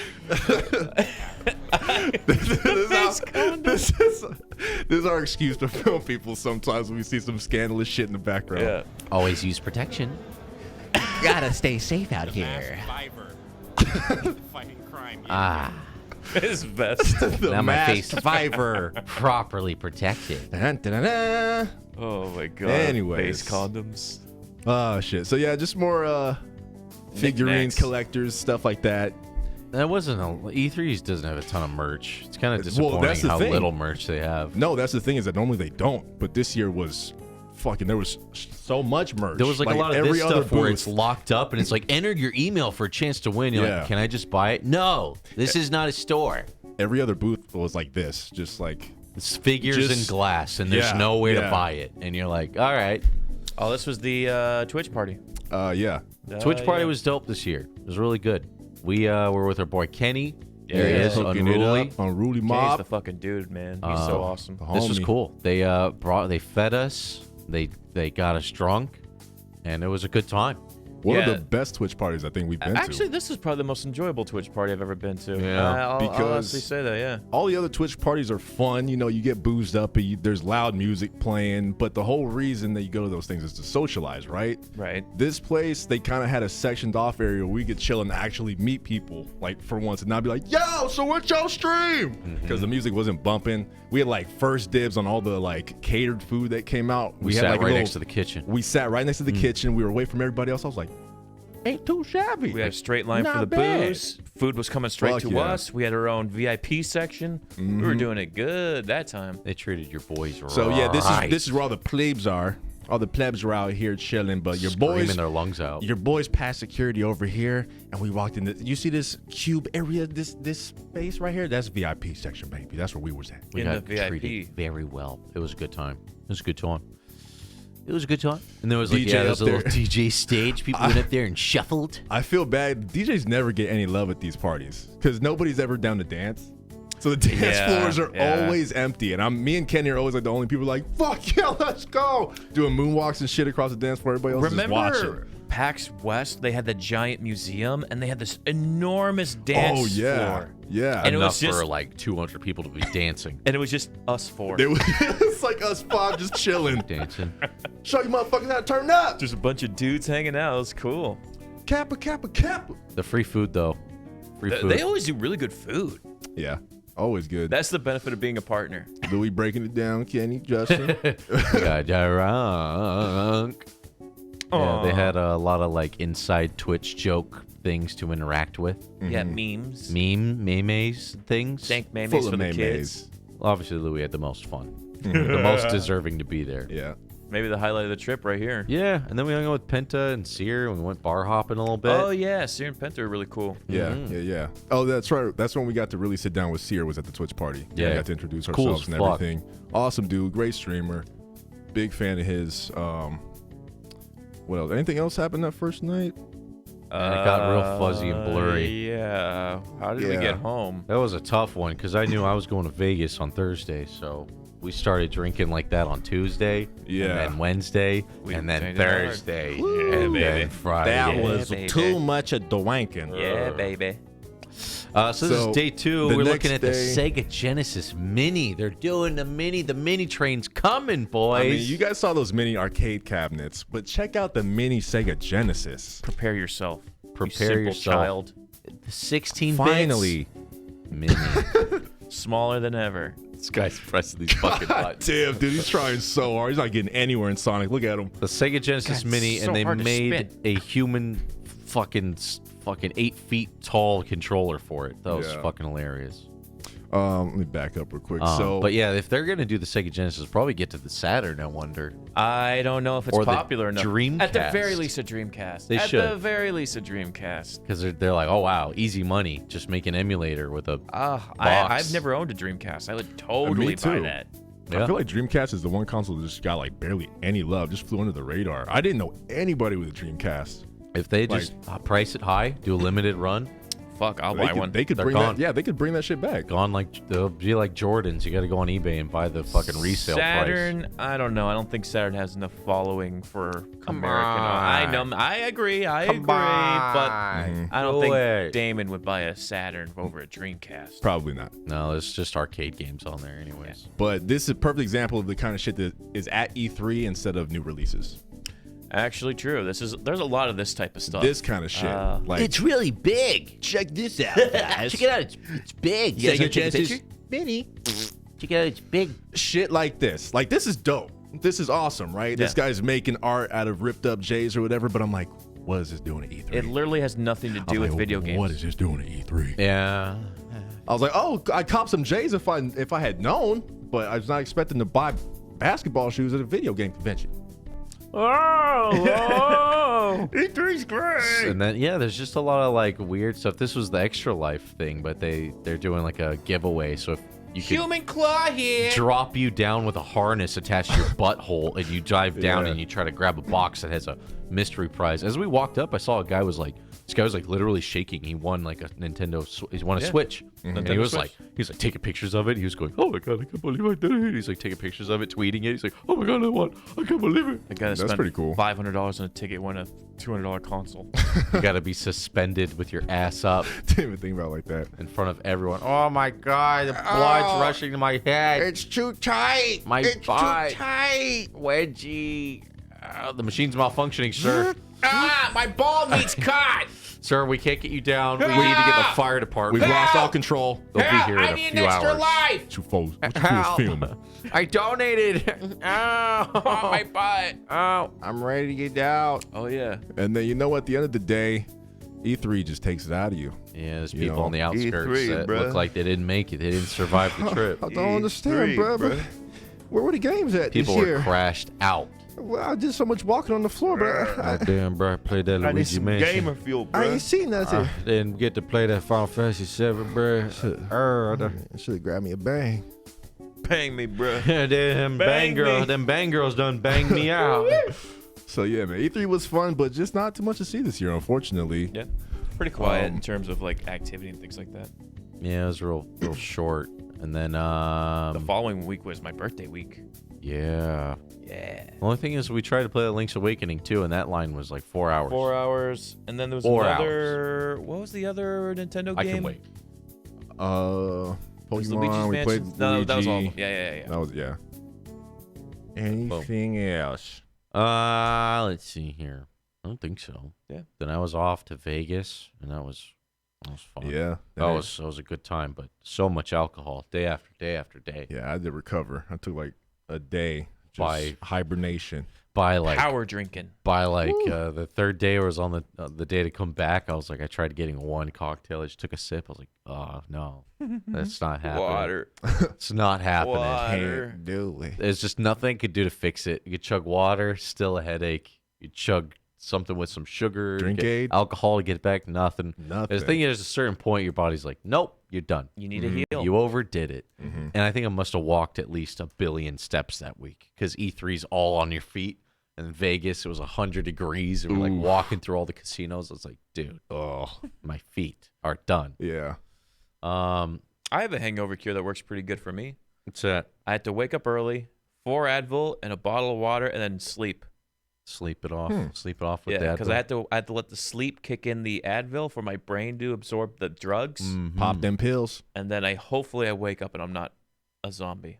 This is our excuse to film people sometimes when we see some scandalous shit in the background. Yeah. Always use protection. Gotta stay safe out here. Fighting crime. Ah, His best. The now my masked face fiver. properly protected. Dun, dun, dun, dun. Oh my god. Anyways. Face condoms. Oh shit. So yeah, just more figurines, Knickknacks. collectors, stuff like that. That wasn't E3's doesn't have a ton of merch. It's kind of disappointing that's the how thing. little merch they have. No, that's the thing is that normally they don't, but this year was fucking. There was so much merch. There was like a lot of every this other stuff where booth. it's locked up and it's like enter your email for a chance to win. You're Yeah. like, can I just buy it? No, this is not a store. Every other booth was like this, just like It's figures Just- and glass, and there's yeah, no way to yeah. buy it. And you're like, all right. Oh, this was the Twitch party. yeah. Twitch party yeah. was dope this year. It was really good. We were with our boy Kenny. There he Yeah. is, Hooking it Unruly. up, Unruly Kenny's Mob. the fucking dude, man. He's so awesome. This was Homie. cool. They fed us. They got us drunk, and it was a good time. One Yeah. of the best Twitch parties I think we've been Actually, to. this is probably the most enjoyable Twitch party I've ever been to. Yeah. I'll Because- honestly say that, yeah. All the other Twitch parties are fun. You know, you get boozed up, and there's loud music playing. But the whole reason that you go to those things is to socialize, right? Right. This place, they kind of had a sectioned off area where we could chill and actually meet people, like for once, and not be like, "Yo, so what's your stream?" Because the music wasn't bumping. We had like first dibs on all the like catered food that came out. We had sat like a right little- next to the kitchen. We sat right next to the kitchen. We were away from everybody else. I was like, "Ain't too shabby." We had a straight line for Not the bad. booze. Food was coming straight Fuck to yeah. us. We had our own VIP section. We were doing it good that time. They treated your boys right. So yeah, this is where all the plebes are. All the plebs are out here chilling, but your Screaming boys, their lungs out. your boys passed security over here, and we walked in. You see this cube area, this space right here? That's VIP section, baby. That's where we was at. We in got the VIP. treated very well. It was a good time. It was a good time. It was a good time. And there was like DJ there was a up little there. DJ stage. People went up there and shuffled. I feel bad. DJs never get any love at these parties because nobody's ever down to dance. So the dance Yeah, floors are yeah. always empty, and me and Kenny are always like the only people like, "Fuck yeah, let's go!" Doing moonwalks and shit across the dance floor. Everybody else is just watching. Remember PAX West? They had the giant museum, and they had this enormous dance Oh yeah, floor. yeah. And it Enough was just- for like 200 people to be dancing. And it was just us four. It was it's like us five just chilling. Dancing. Show you motherfuckers how to turn up. Just a bunch of dudes hanging out. It was cool. Kappa, kappa, kappa. The free food though. Free food. They always do really good food. Yeah, always good. That's the benefit of being a partner. Louis breaking it down, Kenny, Justin. got drunk. Yeah, they had a lot of like inside Twitch joke things to interact with. Yeah, memes. Memes things. Dank memes Full for of the memes. kids. Obviously, Louis had the most fun. The most deserving to be there. Yeah. Maybe the highlight of the trip right here. Yeah, and then we hung out with Penta and Sear, and we went bar hopping a little bit. Oh yeah, Sear and Penta are really cool. Yeah, yeah. Oh, that's right. That's when we got to really sit down with Sear, was at the Twitch party. Yeah. We got to introduce Cool ourselves as and fuck. everything. Awesome dude, great streamer. Big fan of his. What else? Anything else happened that first night? And it got real fuzzy and blurry. Yeah. How did we Yeah. get home? That was a tough one because I knew I was going to Vegas on Thursday, so we started drinking like that on Tuesday, Yeah. and then Wednesday, We and then made it hard. Thursday, Yeah, and baby. then Friday. That was baby. too much of the wanking. Yeah, baby. So this So, is day 2. the We're next looking at the day- Sega Genesis Mini. They're doing the Mini. The Mini train's coming, boys. I mean, you guys saw those mini arcade cabinets, but check out the mini Sega Genesis. Prepare yourself. Prepare you simple yourself. child. The 16 Finally. Mini. Smaller than ever. This guy's pressing these fucking buttons. Damn, dude, he's trying so hard. He's not getting anywhere in Sonic. Look at him. The Sega Genesis God, Mini, so and they hard to made spin. a human fucking 8 feet tall controller for it. That was Yeah. fucking hilarious. Let me back up real quick. But yeah, if they're gonna do the Sega Genesis, probably get to the Saturn. I wonder. I don't know if it's Or the popular enough. Dreamcast. At the very least, a Dreamcast. They At should. the very least, a Dreamcast. Because they're like, oh wow, easy money. Just make an emulator with a box. I've never owned a Dreamcast. I would totally buy too. that. Yeah. I feel like Dreamcast is the one console that just got like barely any love, just flew under the radar. I didn't know anybody with a Dreamcast. If they just price it high, do a limited run. fuck, I'll buy one. They could They're bring gone. that. Yeah, they could bring that shit back. Gone like they'll be like Jordans. You got to go on eBay and buy the fucking resale Saturn, price. I don't know. I don't think Saturn has enough following for Come American. on. I know. I agree. I agree. But I don't No think way. Damon would buy a Saturn over a Dreamcast. Probably not. No, it's just arcade games on there, anyways. But this is a perfect example of the kind of shit that is at E3 instead of new releases. Actually, true. There's a lot of this type of stuff. This kind of shit. Like really big. check this out, guys. Check it out. It's big. You guys want to take a picture? Mini. Check it out. It's big. Shit like this. Like, this is dope. This is awesome, right? This Yeah. guy's making art out of ripped up J's or whatever, but I'm like, what is this doing at E3? It literally has nothing to do I'm with like, video games. What is this doing at E3? Yeah. I was like, oh, I'd cop some J's if I had known, but I was not expecting to buy basketball shoes at a video game convention. Oh, E3's great. And then yeah, there's just a lot of like weird stuff. This was the Extra Life thing, but they're doing like a giveaway. So if you could human claw here. drop you down with a harness attached to your butthole, and you dive down Yeah. and you try to grab a box that has a mystery prize. As we walked up, I saw a guy was like, this guy was like literally shaking. He won like a he won a Switch. And he Nintendo was Switch. like taking pictures of it. He was going, oh my god, I can't believe I did it. He's like taking pictures of it, tweeting it. He's like, oh my god, I can't believe it. The guy that That's spent pretty cool. $500 on a ticket won a $200 console. You got to be suspended with your ass up Didn't even think about it like that. in front of everyone. Oh my god, the blood's rushing to my head. It's too tight. My it's butt. too tight. Wedgie. The machine's malfunctioning, sir. My ball needs caught. Sir, we can't get you down. We need to get the fire department. We've lost all control. They'll be here in a few hours. life. Two foes. What you Help. fools feeling? I donated. Ow. My butt. Ow. I'm ready to get out. Oh yeah. And then, you know, at the end of the day, E3 just takes it out of you. Yeah, there's You people know, on the outskirts E3, that bruh. look like they didn't make it. They didn't survive the trip. I don't understand, bro. bruh. Where were the games at People this were year? crashed out. Well, I did so much walking on the floor, but Damn, bro, I played that I need Luigi some Mansion. gamer fuel, bro. I ain't seen nothing. Didn't get to play that Final Fantasy 7, bro. I should have grabbed me a bang. Bang me, bro. Them Bang me. bang girls done banged me out. So yeah, man, E3 was fun, but just not too much to see this year, unfortunately. Yeah. Pretty quiet in terms of like activity and things like that. Yeah, it was real short. And then, The following week was my birthday week. yeah. Yeah. The only thing is we tried to play the Link's Awakening too, and that line was like 4 hours. 4 hours, and then there was 4 another. What was the other Nintendo game? I can wait. Was Pokemon, Luigi's we played Mansion? No, Luigi. that was all. Yeah. That was, yeah. Anything else? Let's see here. I don't think so. Yeah. Then I was off to Vegas, and that was fun. Yeah. That was a good time, but so much alcohol, day after day after day. Yeah, I did recover. I took like a day. Just By- hibernation. By like Power drinking. the third day, or was on the day to come back. I was like, I tried getting one cocktail. I just took a sip. I was like, oh no, that's not happening. Water. It's not happening. Water. Can't do it. There's just nothing I could do to fix it. You could chug water, still a headache. You chug something with some sugar, Drink get aid? alcohol to get it back, nothing. Nothing. The thing is, at a certain point, your body's like, nope, you're done. You need a heal. You overdid it. And I think I must have walked at least 1 billion steps that week because E3's all on your feet. And in Vegas, it was 100 degrees. And we're like walking through all the casinos. I was like, dude, my feet are done. Yeah. I have a hangover cure that works pretty good for me. What's that? I had to wake up early, 4 Advil and a bottle of water, and then sleep. Sleep it off. Sleep it off with Yeah, that. because I had to let the sleep kick in the Advil for my brain to absorb the drugs, Pop them pills. and then hopefully I wake up and I'm not a zombie.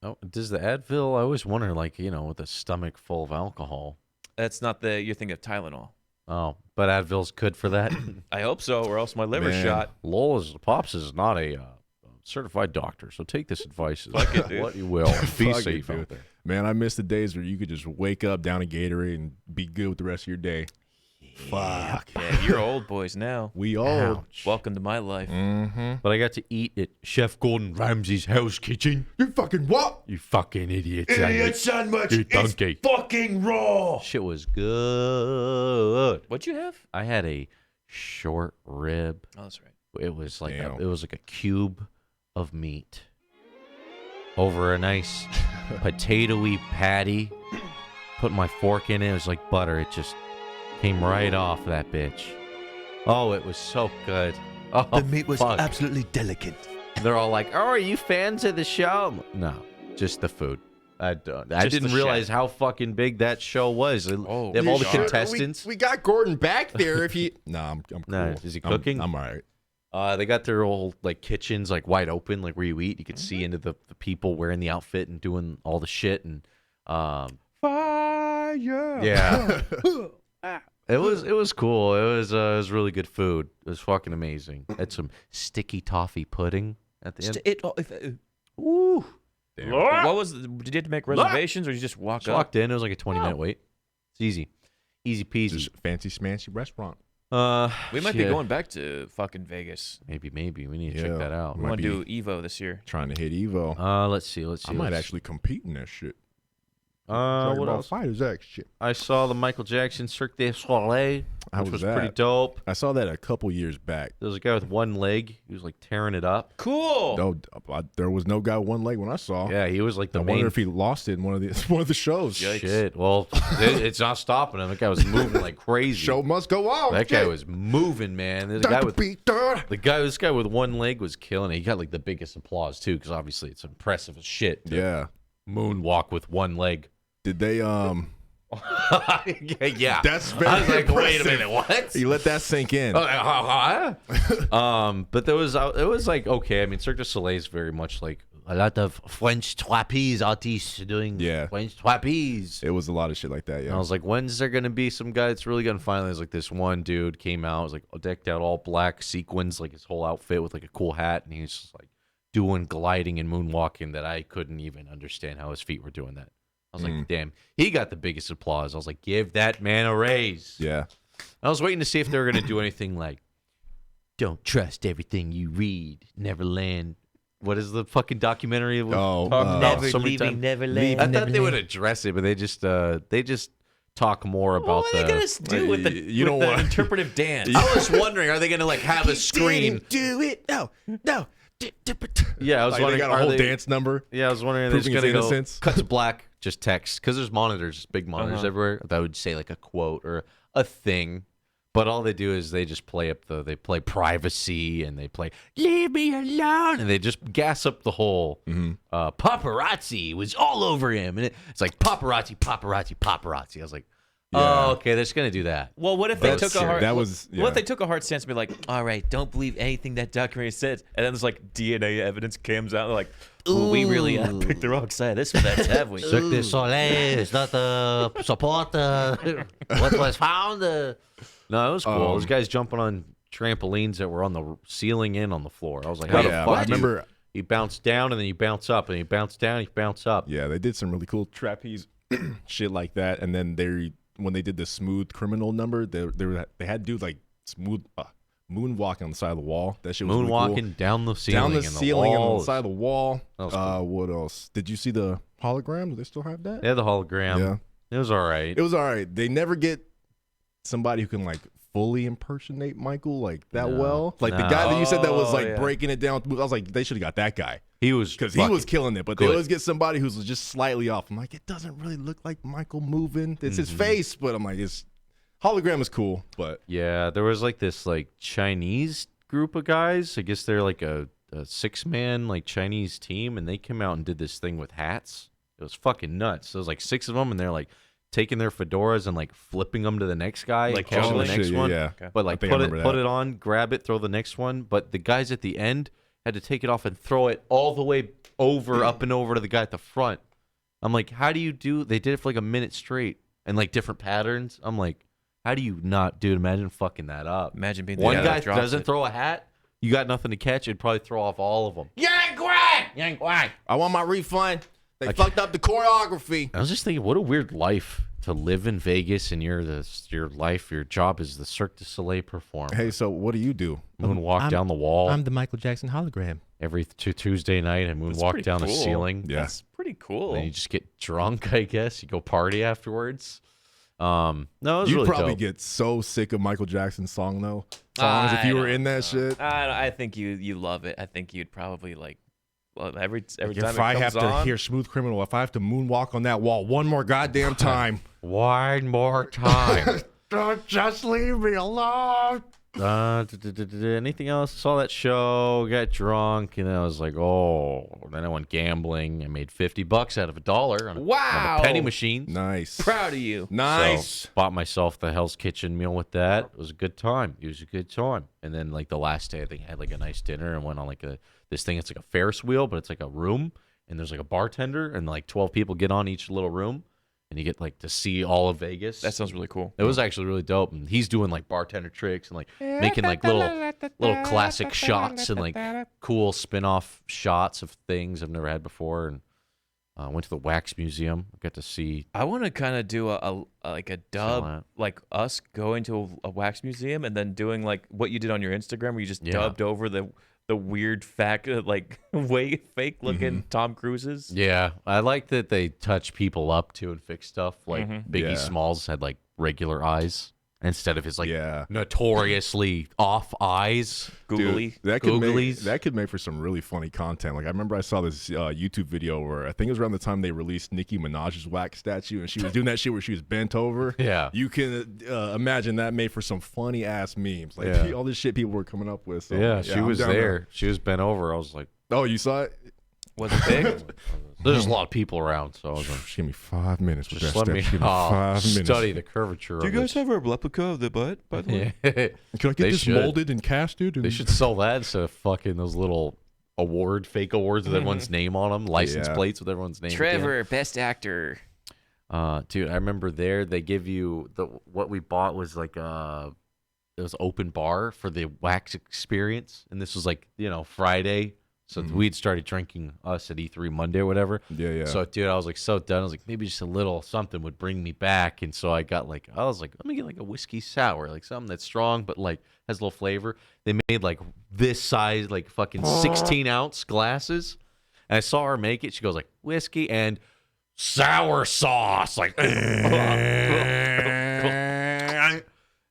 Oh, does the Advil? I always wonder, like, with a stomach full of alcohol. That's not you're thinking of Tylenol. Oh, but Advil's good for that. I hope so, or else my liver Man. shot. Pops is not a certified doctor, so take this advice as Fuck it, dude. what you will. Be Fuck it, safe dude. out there. Man, I miss the days where you could just wake up down a Gatorade and be good with the rest of your day. Fuck. Yeah, you're old boys now. We old. Welcome to my life. But I got to eat at Chef Gordon Ramsay's house kitchen. You fucking what? You fucking idiot. sandwich. You donkey. Fucking raw. Shit was good. What'd you have? I had a short rib. Oh, that's right. It was like Damn. it was like a cube of meat over a nice potatoey patty. Put my fork in it. It was like butter. It just came right off that bitch. Oh, it was so good. Oh, The meat was fuck. absolutely delicate. They're all like, "Oh, are you fans of the show?" No, just the food. I didn't the realize chef. how fucking big that show was. They have all the Sure, contestants. We got Gordon back there. If he, I'm cool. Nah, is he cooking? I'm all right. They got their old like kitchens like wide open, like where you eat. You could see into the people wearing the outfit and doing all the shit and Fire. yeah. It was cool. It was really good food. It was fucking amazing. Had some sticky toffee pudding at the end. Ooh. What was? Did you have to make reservations, or did you just walk Just up? walked in. It was like a 20-minute wait. It's easy peasy. Just fancy smancy restaurant. We might be shit. going back to fucking Vegas. Maybe we need to Yeah. check that out. We Might want to be do Evo this year. Trying to hit Evo. Let's see. I might actually compete in that shit. What What else? Fighters X shit. I saw the Michael Jackson Cirque du Soleil, How which was was pretty that? dope. I saw that a couple years back. There was a guy with one leg. He was like tearing it up. Cool. No, there was no guy with one leg when I saw. Yeah, he was like the I main. wonder if he lost it in one of the one of the shows. Shit. Well, it's not stopping him. That guy was moving like crazy. Show must go on. That guy was moving, man. This guy with this guy with one leg was killing it. He got like the biggest applause too, because obviously it's impressive as shit. To Yeah. moonwalk with one leg. Did they yeah. That's very I was like, wait a impressive. minute, what? You let that sink in. But there was it was like okay. I mean, Cirque du Soleil is very much like a lot of French trapeze artists doing Yeah. French trapeze. It was a lot of shit like that, And I yeah. was like, when's there gonna be some guy that's really gonna finally? It's like this one dude came out, was like decked out all black sequins, like his whole outfit with like a cool hat, and he was just like doing gliding and moonwalking that I couldn't even understand how his feet were doing that. I was like, damn, he got the biggest applause. I was like, give that man a raise. Yeah. I was waiting to see if they were gonna do anything like, don't trust everything you read, Neverland. What is the fucking documentary? Oh, Never so many times? Neverland. I thought they would address it, but they just talk more about What are they gonna do with the, you don't want- interpretive dance? I was wondering, are they gonna like have a screen? Do it. No. Yeah, I was Like, they wondering. got a are whole they- dance number. Yeah, I was wondering. They're just proving gonna his go innocence. cut to black, just text, because there's monitors, big monitors everywhere. That would say like a quote or a thing. But all they do is they just play privacy and they play leave me alone and they just gas up the whole paparazzi was all over him and it's like paparazzi. I was like, oh, okay, they're just gonna do that. Well, what if they took a hard? That was What if they took a hard stance and be like, "All right, don't believe anything that documentary says," and then there's like DNA evidence comes out, they're like, "Ooh, we really picked the wrong side of this fence, have we?" Cirque du Soleil is not the support what was found. No, it was cool. Those guys jumping on trampolines that were on the ceiling and on the floor. I was like, how the Yeah, fuck? I remember. You bounce down and then you bounce up and you bounce down, you bounce up. Yeah, they did some really cool trapeze shit like that. And then when they did the smooth criminal number, they had to do like smooth moonwalking on the side of the wall. That shit was really Moonwalking cool. down the ceiling. Down the and ceiling the and on the walls. side of the wall. That was cool. What else? Did you see the hologram? Do they still have that? They had the hologram. Yeah. It was all right. It was all right. They never get somebody who can like fully impersonate Michael like that No. well. Like the No. guy that you said that was Oh, like yeah. breaking it down. I was like, they should have got that guy He was because he was killing it. But they good. always get somebody who's just slightly off. I'm like, it doesn't really look like Michael moving. It's his face, but I'm like, his hologram is cool. But Yeah, there was like this like Chinese group of guys. I guess they're like a 6-man like Chinese team, and they came out and did this thing with hats. It was fucking nuts. There was like 6 of them, and they're like taking their fedoras and like flipping them to the next guy, Like catching the juggling? next shit, one. yeah. Okay. But I like think I put remember that. it on, grab it, throw the next one. But the guys at the end had to take it off and throw it all the way over, up and over to the guy at the front. I'm like, how do you do? They did it for like a minute straight and like different patterns. I'm like, how do you not, dude? Imagine fucking that up. Imagine being the One guy guy that drops doesn't it. throw a hat. You got nothing to catch. It'd probably throw off all of them. I want my refund. They fucked up the choreography. I was just thinking, what a weird life to live in Vegas, and your job is the Cirque du Soleil performer. Hey, so what do you do? Moonwalk down the wall I'm the Michael Jackson hologram. every Tuesday night and That's moonwalk pretty down the cool. ceiling. Yeah. That's pretty cool. And you just get drunk, I guess. You go party afterwards. No, it was You'd really probably dope. get so sick of Michael Jackson's songs if you were in that shit. I think you love it. I think you'd probably like every time If it I comes have to on. hear Smooth Criminal, if I have to moonwalk on that wall one more goddamn time, One more time. don't just leave me alone. Anything else? Saw that show, got drunk, and I was like, oh. Then I went gambling. I made $50 out of $1 on Wow. a penny machine. Nice. Proud of you. Nice. So, bought myself the Hell's Kitchen meal with that. It was a good time. And then like the last day, I think I had like a nice dinner and went on like this thing. It's like a Ferris wheel, but it's like a room, and there's like a bartender, and like 12 people get on each little room. And you get like to see all of Vegas. That sounds really cool. It was actually really dope. And he's doing like bartender tricks and like making like little classic shots and like cool spin-off shots of things I've never had before. And went to the Wax Museum. Got to see. I want to kind of do a dub, like us going to a wax museum and then doing like what you did on your Instagram, where you just dubbed over the weird fake looking Tom Cruises. Yeah, I like that they touch people up too and fix stuff. Like Biggie Smalls had like regular eyes instead of his like notoriously off eyes. Googly. Dude, that could make for some really funny content. Like I remember I saw this YouTube video where I think it was around the time they released Nicki Minaj's wax statue, and she was doing that shit where she was bent over. Yeah, you can imagine that made for some funny ass memes. Like all this shit people were coming up with. So, she was there. She was bent over. I was like, oh, you saw it? Was it big? There's a lot of people around, so I was like, just give me 5 minutes. Just let me study the curvature. Do you guys have a replica of the butt, by the way? Can I get this molded and cast, dude? They should sell that instead of fucking those little fake awards with everyone's name on them, license plates with everyone's name. Trevor, best actor. Dude, I remember they give you what we bought was like it was open bar for the wax experience, and this was like Friday. So we'd started drinking us at E3 Monday or whatever. Yeah. So, dude, I was like so done. I was like, maybe just a little something would bring me back. And so I was like, let me get like a whiskey sour, like something that's strong but like has a little flavor. They made like this size, like fucking 16-ounce glasses. And I saw her make it. She goes like whiskey and sour sauce, like.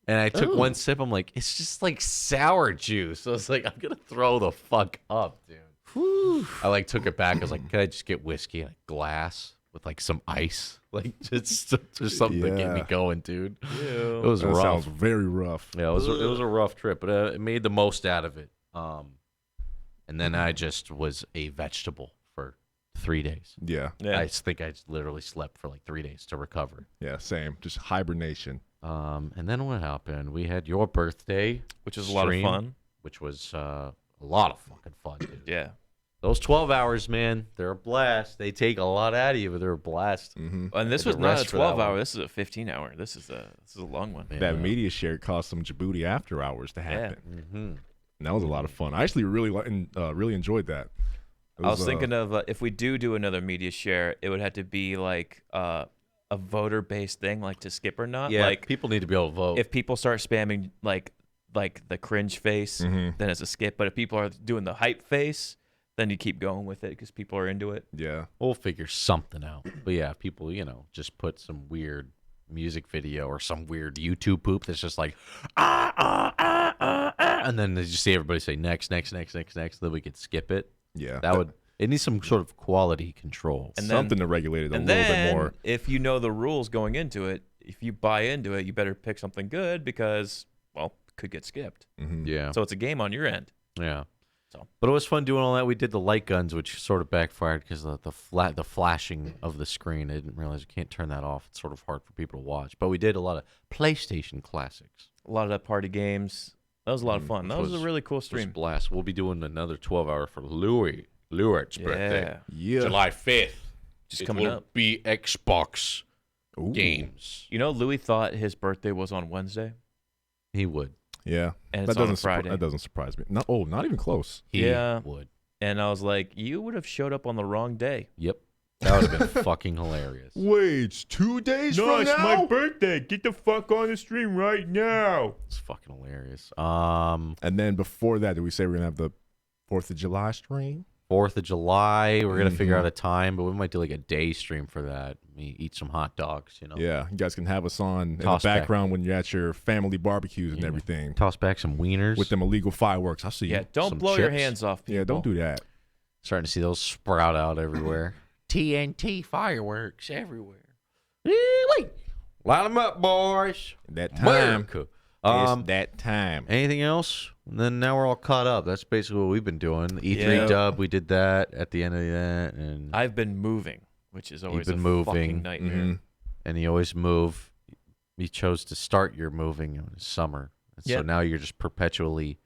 And I took one sip. I'm like, it's just like sour juice. So I was like, I'm gonna throw the fuck up, dude. Whew. I like took it back. I was like, can I just get whiskey in a glass with like some ice, like just something to get me going, dude? It was rough. Sounds very rough. Yeah, it was a rough trip, but it made the most out of it. And then I just was a vegetable for 3 days. Yeah. I think I literally slept for like 3 days to recover. Yeah, same. Just hibernation. And then what happened? We had your birthday, which was a lot of fun. Which was a lot of fucking fun, dude. Yeah. Those 12 hours, man, they're a blast. They take a lot out of you, but they're a blast. And this was not a 12-hour. This is a 15-hour. This is a long one. Yeah. That media share cost some Jaboody after hours to happen. Yeah. And that was a lot of fun. I actually really enjoyed that. I was thinking of if we do another media share, it would have to be like a voter-based thing, like to skip or not. Yeah, like people need to be able to vote. If people start spamming like the cringe face, then it's a skip. But if people are doing the hype face, then you keep going with it because people are into it. Yeah, we'll figure something out. But yeah, people, just put some weird music video or some weird YouTube poop that's just like and then they just see everybody say next, then we could skip it. Yeah, it needs some sort of quality control. And something to regulate it a little bit more. If you know the rules going into it, if you buy into it, you better pick something good because, well, it could get skipped. Yeah. So it's a game on your end. Yeah. But it was fun doing all that. We did the light guns, which sort of backfired because the flashing of the screen. I didn't realize you can't turn that off. It's sort of hard for people to watch. But we did a lot of PlayStation classics. A lot of that party games. That was a lot of fun. That was a really cool stream. It was a blast. We'll be doing another 12-hour for Lewart's birthday. Yeah. July 5th. Just coming up. Be Xbox games. Louis thought his birthday was on Wednesday. He would. Yeah. And it's on Friday. That doesn't surprise me. Not even close. He would. And I was like, you would have showed up on the wrong day. Yep. That would have been fucking hilarious. Wait, it's 2 days from now? No, it's my birthday. Get the fuck on the stream right now. It's fucking hilarious. And then before that, did we say we're going to have the 4th of July stream? 4th of July, we're going to figure out a time, but we might do like a day stream for that. Eat some hot dogs, Yeah, you guys can have us on in the background when you're at your family barbecues and everything. Toss back some wieners. With them illegal fireworks. I'll see you. Yeah, don't blow your hands off, people. Yeah, don't do that. Starting to see those sprout out everywhere. TNT fireworks everywhere. Light them up, boys. That time. It's that time. Anything else? And then now we're all caught up. That's basically what we've been doing. The E3 Yeah. dub, we did that at the end of that, and I've been moving, which is always been a moving. fucking nightmare. and you always move. You chose to start your moving in summer, and so Yeah. now you're just perpetually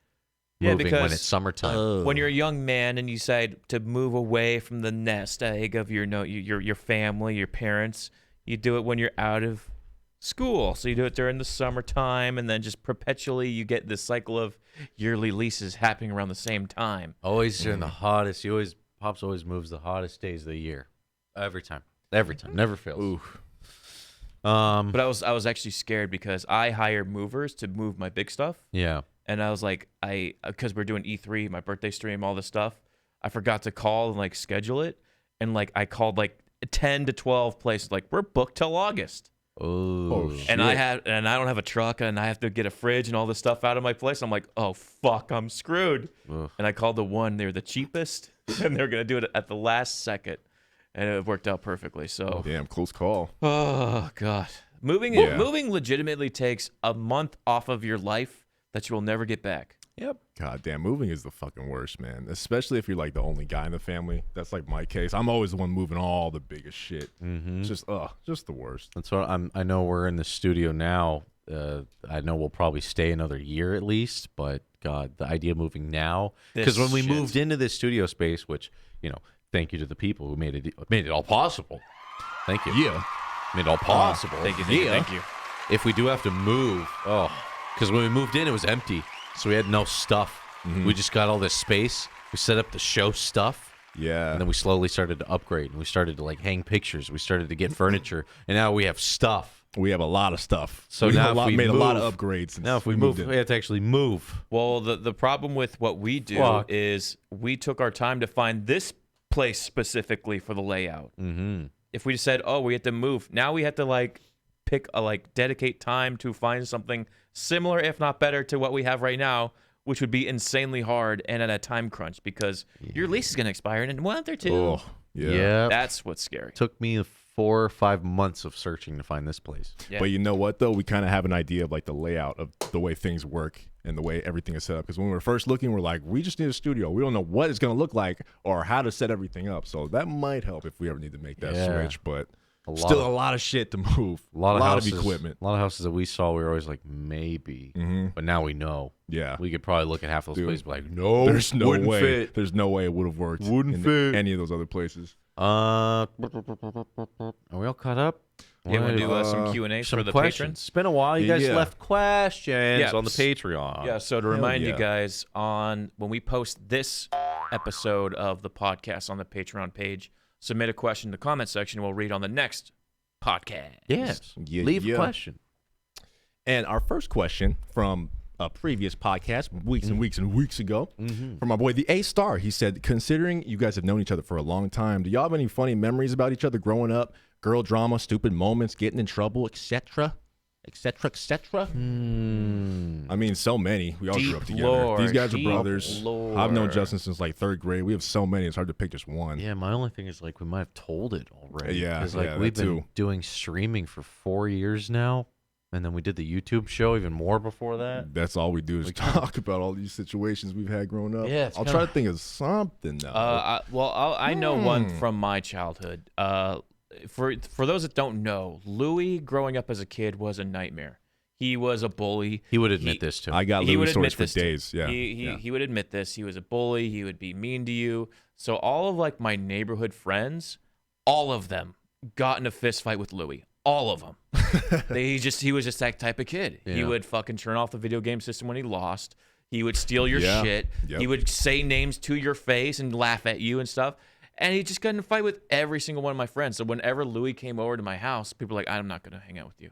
Yeah, moving when because, it's summertime. When you're a young man and you decide to move away from the nest egg of your family, your parents, you do it when you're out of school. So you do it during the summertime, and then just perpetually you get this cycle of yearly leases happening around the same time. Always during the hottest. Pops always moves the hottest days of the year. Every time, never fails. Ooh. But I was actually scared because I hired movers to move my big stuff. Yeah. And I was like, because we're doing E3, my birthday stream, all this stuff, I forgot to call and like schedule it. And like I called like 10 to 12 places, like we're booked till August. Oh, And I don't have a truck, and I have to get a fridge and all this stuff out of my place. I'm like, oh fuck, I'm screwed. Ugh. And I called the one, they were the cheapest, and they're gonna do it at the last second. And it worked out perfectly. So Damn, close call. oh god. Moving legitimately takes a month off of your life that you will never get back. Yep. God damn, moving is the fucking worst, man. Especially if you're like the only guy in the family. That's like my case. I'm always the one moving all the biggest shit. Mm-hmm. It's just the worst. That's what I know we're in the studio now. I know we'll probably stay another year at least, but God, the idea of moving now, because when we shit. moved into this studio space, which, thank you to the people who made it all possible. Thank you. Yeah. Made it all possible. Thank you. If we do have to move, because when we moved in, it was empty. So we had no stuff. We just got all this space. We set up the show stuff. Yeah. And then we slowly started to upgrade. And we started to like hang pictures. We started to get furniture. And now we have stuff. We have a lot of stuff. So we now if we made move, a lot of upgrades. Since Now if we moved move, in. we have to actually move. Well, the problem with what we do Fuck. is we took our time to find this place specifically for the layout. Mm-hmm. If we just said, oh, we have to move, now we have to like pick dedicate time to find something similar, if not better, to what we have right now, which would be insanely hard and at a time crunch because your lease is going to expire in a month or two. Oh, yeah. Yeah. That's what's scary. Took me 4 or 5 months of searching to find this place. Yeah. But you know what, though? We kind of have an idea of like the layout of the way things work and the way everything is set up. Because when we were first looking, we're like, we just need a studio. We don't know what it's going to look like or how to set everything up. So that might help if we ever need to make that Yeah. switch. But A still lot a lot of shit to move. A lot of houses, equipment. A lot of houses that we saw, we were always like, maybe. But now we know. Yeah. We could probably look at half those Dude, places and be like, no, There's no wouldn't way. fit. There's no way it would have worked. Wouldn't in fit. any of those other places. Are we all caught up? Yeah, we'll do some Q&A for the patrons. It's been a while. You guys Yeah. left questions Yeah. on the Patreon. Yeah, so to remind you yeah. guys, when we post this episode of the podcast on the Patreon page, submit a question in the comment section. We'll read on the next podcast. Yes. Yeah, Leave yeah. a question. And our first question from a previous podcast weeks and weeks and weeks ago from our boy, the A-Star. He said, considering you guys have known each other for a long time, do y'all have any funny memories about each other growing up? Girl drama, stupid moments, getting in trouble, etc., etc., etc.? I mean, so many. We all grew up Deep together. lore, These guys are deep brothers. lore. I've known Justin since like 3rd grade. We have so many. It's hard to pick just one. Yeah, my only thing is like we might have told it already. Yeah, because like yeah, we've that been too. doing streaming for 4 years now, and then we did the YouTube show even more before that. That's all we do is talk about all these situations we've had growing up. Yeah, it's I'll kinda- try to think of something now. I know one from my childhood. For those that don't know, Louis growing up as a kid was a nightmare. He was a bully. He would admit this too. I got He would Louis stories admit for this too. days. Yeah. He would admit this. He was a bully. He would be mean to you. So all of like my neighborhood friends, all of them got in a fist fight with Louis. All of them. He was just that type of kid. He Yeah. would fucking turn off the video game system when he lost. He would steal your Yeah. shit. Yep. He would say names to your face and laugh at you and stuff. And he just got in a fight with every single one of my friends. So whenever Louis came over to my house, people were like, I'm not going to hang out with you.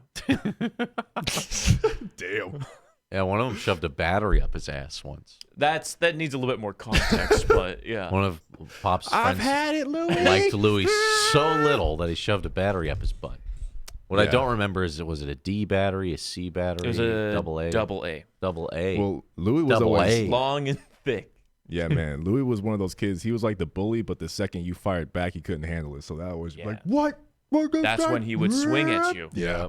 Damn. Yeah, one of them shoved a battery up his ass once. That needs a little bit more context, but yeah. One of Pop's I've friends had it, Louis. liked Louis so little that he shoved a battery up his butt. What I Yeah. don't remember is, was it a D battery, a C battery, It was a double A? Double A. Double A. Well, Louis was Double always A. Long and thick. Yeah, man. Louis was one of those kids. He was like the bully, but the second you fired back, he couldn't handle it. So that was Yeah. like, what? That's when he would swing at you. Yeah.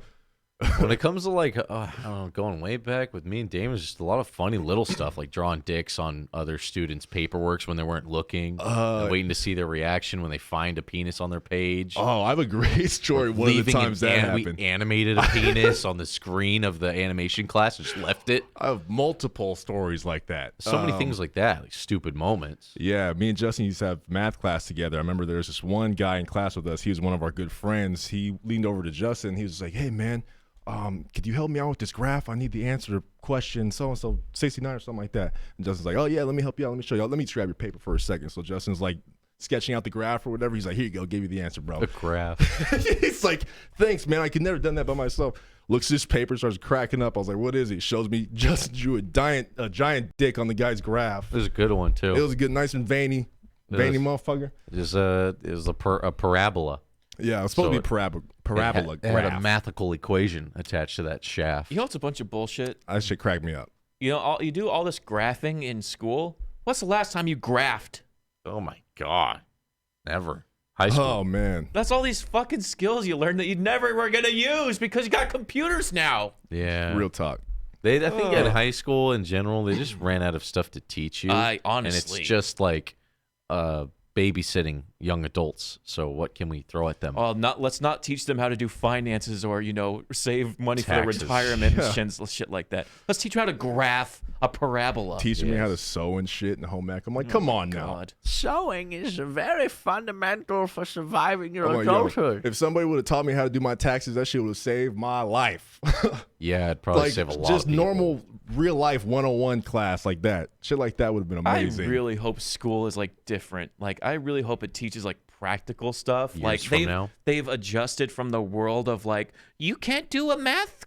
When it comes to like, I don't know, going way back with me and Damon, just a lot of funny little stuff like drawing dicks on other students' paperworks when they weren't looking, and waiting to see their reaction when they find a penis on their page. Oh, I have a great story. One of the times that happened. We animated a penis on the screen of the animation class and just left it. I have multiple stories like that. So many things like that, like stupid moments. Yeah, me and Justin used to have math class together. I remember there was this one guy in class with us. He was one of our good friends. He leaned over to Justin. He was like, "Hey, man, could you help me out with this graph? I need the answer to question so-and-so 69 or something like that." And Justin's like, "Oh, yeah, let me help you out. Let me show you. Let me just grab your paper for a second." So Justin's like sketching out the graph or whatever. He's like, "Here you go. Give you the answer, bro." The graph. He's like, "Thanks, man. I could never done that by myself." Looks at this paper, starts cracking up. I was like, "What is it?" Shows me Justin drew a giant dick on the guy's graph. It was a good one, too. It was a good, nice and veiny motherfucker. It was a parabola. Yeah, it was supposed to be parabola It had a graph. mathical equation attached to that shaft. You know, it's a bunch of bullshit. That shit cracked me up. You know, you do all this graphing in school. What's the last time you graphed? Oh, my God. Never. High school. Oh, man. That's all these fucking skills you learned that you never were gonna use because you got computers now. Yeah. Real talk. I think in high school in general, they just ran out of stuff to teach you. Honestly. And it's just like babysitting young adults. So what can we throw at them? Let's not teach them how to do finances or, save money Taxes. for their retirement and shit like that. Let's teach them how to graph a parabola. Teaching me how to sew and shit and home ec. I'm like, come on now. God. Sewing is very fundamental for surviving your I'm like, yo, adulthood. if somebody would have taught me how to do my taxes, that shit would have saved my life. Yeah, it'd probably Like, save a lot just of people. normal real life 101 class like that. Shit like that would have been amazing. I really hope school is like different. Like I really hope it teaches like practical stuff. Years like from now. they've adjusted from the world of like you can't do a math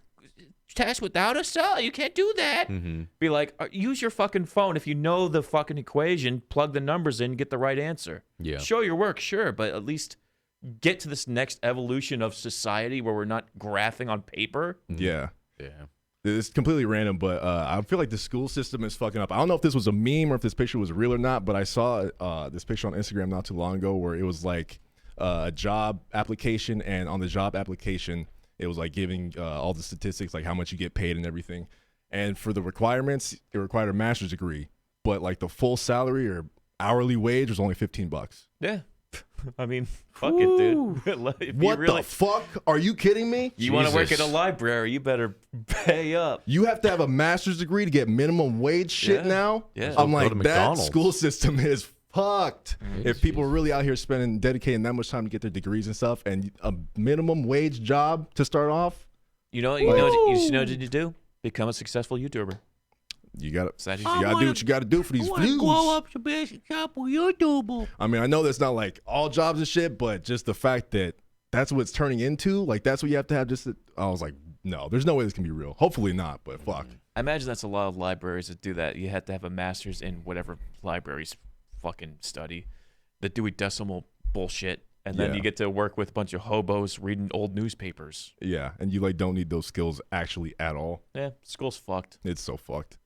test without a cell. You can't do that. Mm-hmm. Be like use your fucking phone if you know the fucking equation. Plug the numbers in, get the right answer. Yeah. Show your work, sure, but at least get to this next evolution of society where we're not graphing on paper. Yeah. Yeah. It's completely random, but I feel like the school system is fucking up. I don't know if this was a meme or if this picture was real or not, but I saw this picture on Instagram not too long ago where it was like a job application, and on the job application, it was like giving all the statistics, like how much you get paid and everything. And for the requirements, it required a master's degree, but like the full salary or hourly wage was only $15. Yeah. I mean, fuck it, dude. If you What the fuck? Are you kidding me? You want to work at Jesus. a library, you better pay up. You have to have a master's degree to get minimum wage shit Yeah. now? Yeah. I'm Go like, to that McDonald's. school system is fucked. If people are really out here dedicating that much time to get their degrees and stuff, and a minimum wage job to start off, You know what you do? Become a successful YouTuber. you gotta Sad you do what you gotta do for these views. to be a successful YouTuber. I mean, I know that's not like all jobs and shit, but just the fact that that's what it's turning into, like that's what you have to have. I was like, no, there's no way this can be real. Hopefully not, but fuck. I imagine that's a lot of libraries that do that. You have to have a master's in whatever libraries fucking study the Dewey Decimal bullshit, and then Yeah. you get to work with a bunch of hobos reading old newspapers. Yeah, and you like don't need those skills actually at all. Yeah, school's fucked. It's so fucked.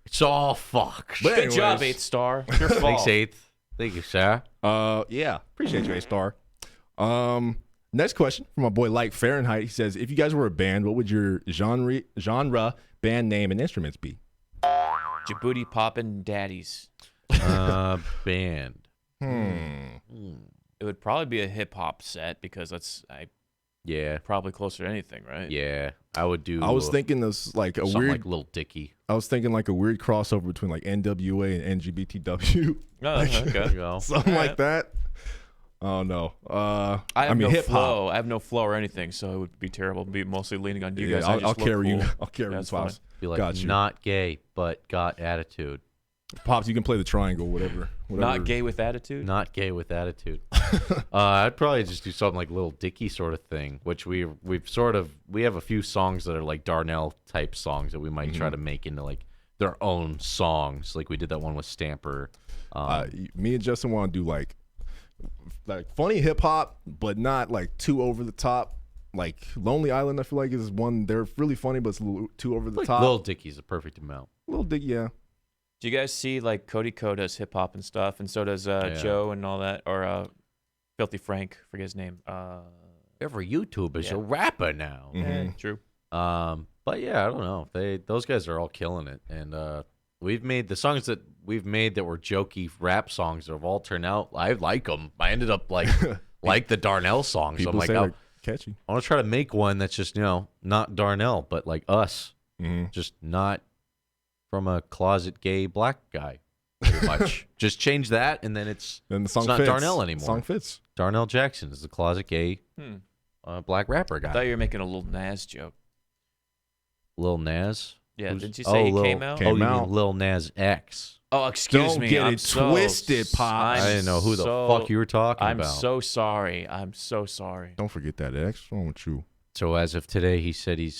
It's all fucked. But Good job, anyways. 8th Star. It's your fault. Thanks, Eighth. Thank you, sir. Yeah, appreciate you, A-Star. Next question from my boy Like Fahrenheit. He says, if you guys were a band, what would your genre, band name, and instruments be? Jaboody Poppin' Daddies. Band. It would probably be a hip hop set because that's Yeah. probably closer to anything, right? Yeah. I would do. I was thinking this like a something weird. like Lil Dicky. I was thinking like a weird crossover between like NWA and NGBTW, Oh, okay. There you go. something All like right. that. Oh no. I have mean no hip flow. hop. I have no flow or anything, so it would be terrible. It'd be mostly leaning on you guys. I I'll just look carry you. cool. I'll carry you, That's Pops. Be like, Got you. not gay, but got attitude. Pops, you can play the triangle, whatever. Not gay with attitude. Not gay with attitude. I'd probably just do something like Lil Dicky sort of thing, which we have a few songs that are like Darnell type songs that we might try to make into like their own songs. Like we did that one with Stamper. Me and Justin want to do like funny hip hop, but not like too over the top. Like Lonely Island, I feel like is one. They're really funny, but it's a little too over the Like top. Lil Dicky's a perfect amount. Little dig, yeah. Do you guys see like Cody Ko does hip hop and stuff, and so does Joe and all that, or Filthy Frank, forget his name. Every YouTuber is a rapper now. True. But yeah, I don't know. Those guys are all killing it, and we've made the songs that we've made that were jokey rap songs that have all turned out. I like them. I ended up like the Darnell songs. People I'm like, say oh, they're catchy. I want to try to make one that's just not Darnell, but like us, just not from a closet gay black guy. Pretty much. Just change that, and then Then the song it's not fits. Darnell anymore. Song fits. Darnell Jackson is the closet gay black rapper guy. I thought you were making a Lil Nas joke. Lil Nas. Yeah, Who's- did you say he came out? Oh, you out. mean Lil Nas X? Oh, excuse Don't me. get I'm it so twisted, Pops. I didn't know who the fuck you were talking I'm about. so sorry. I'm so sorry. Don't forget that X. What's wrong with you? So as of today, he said he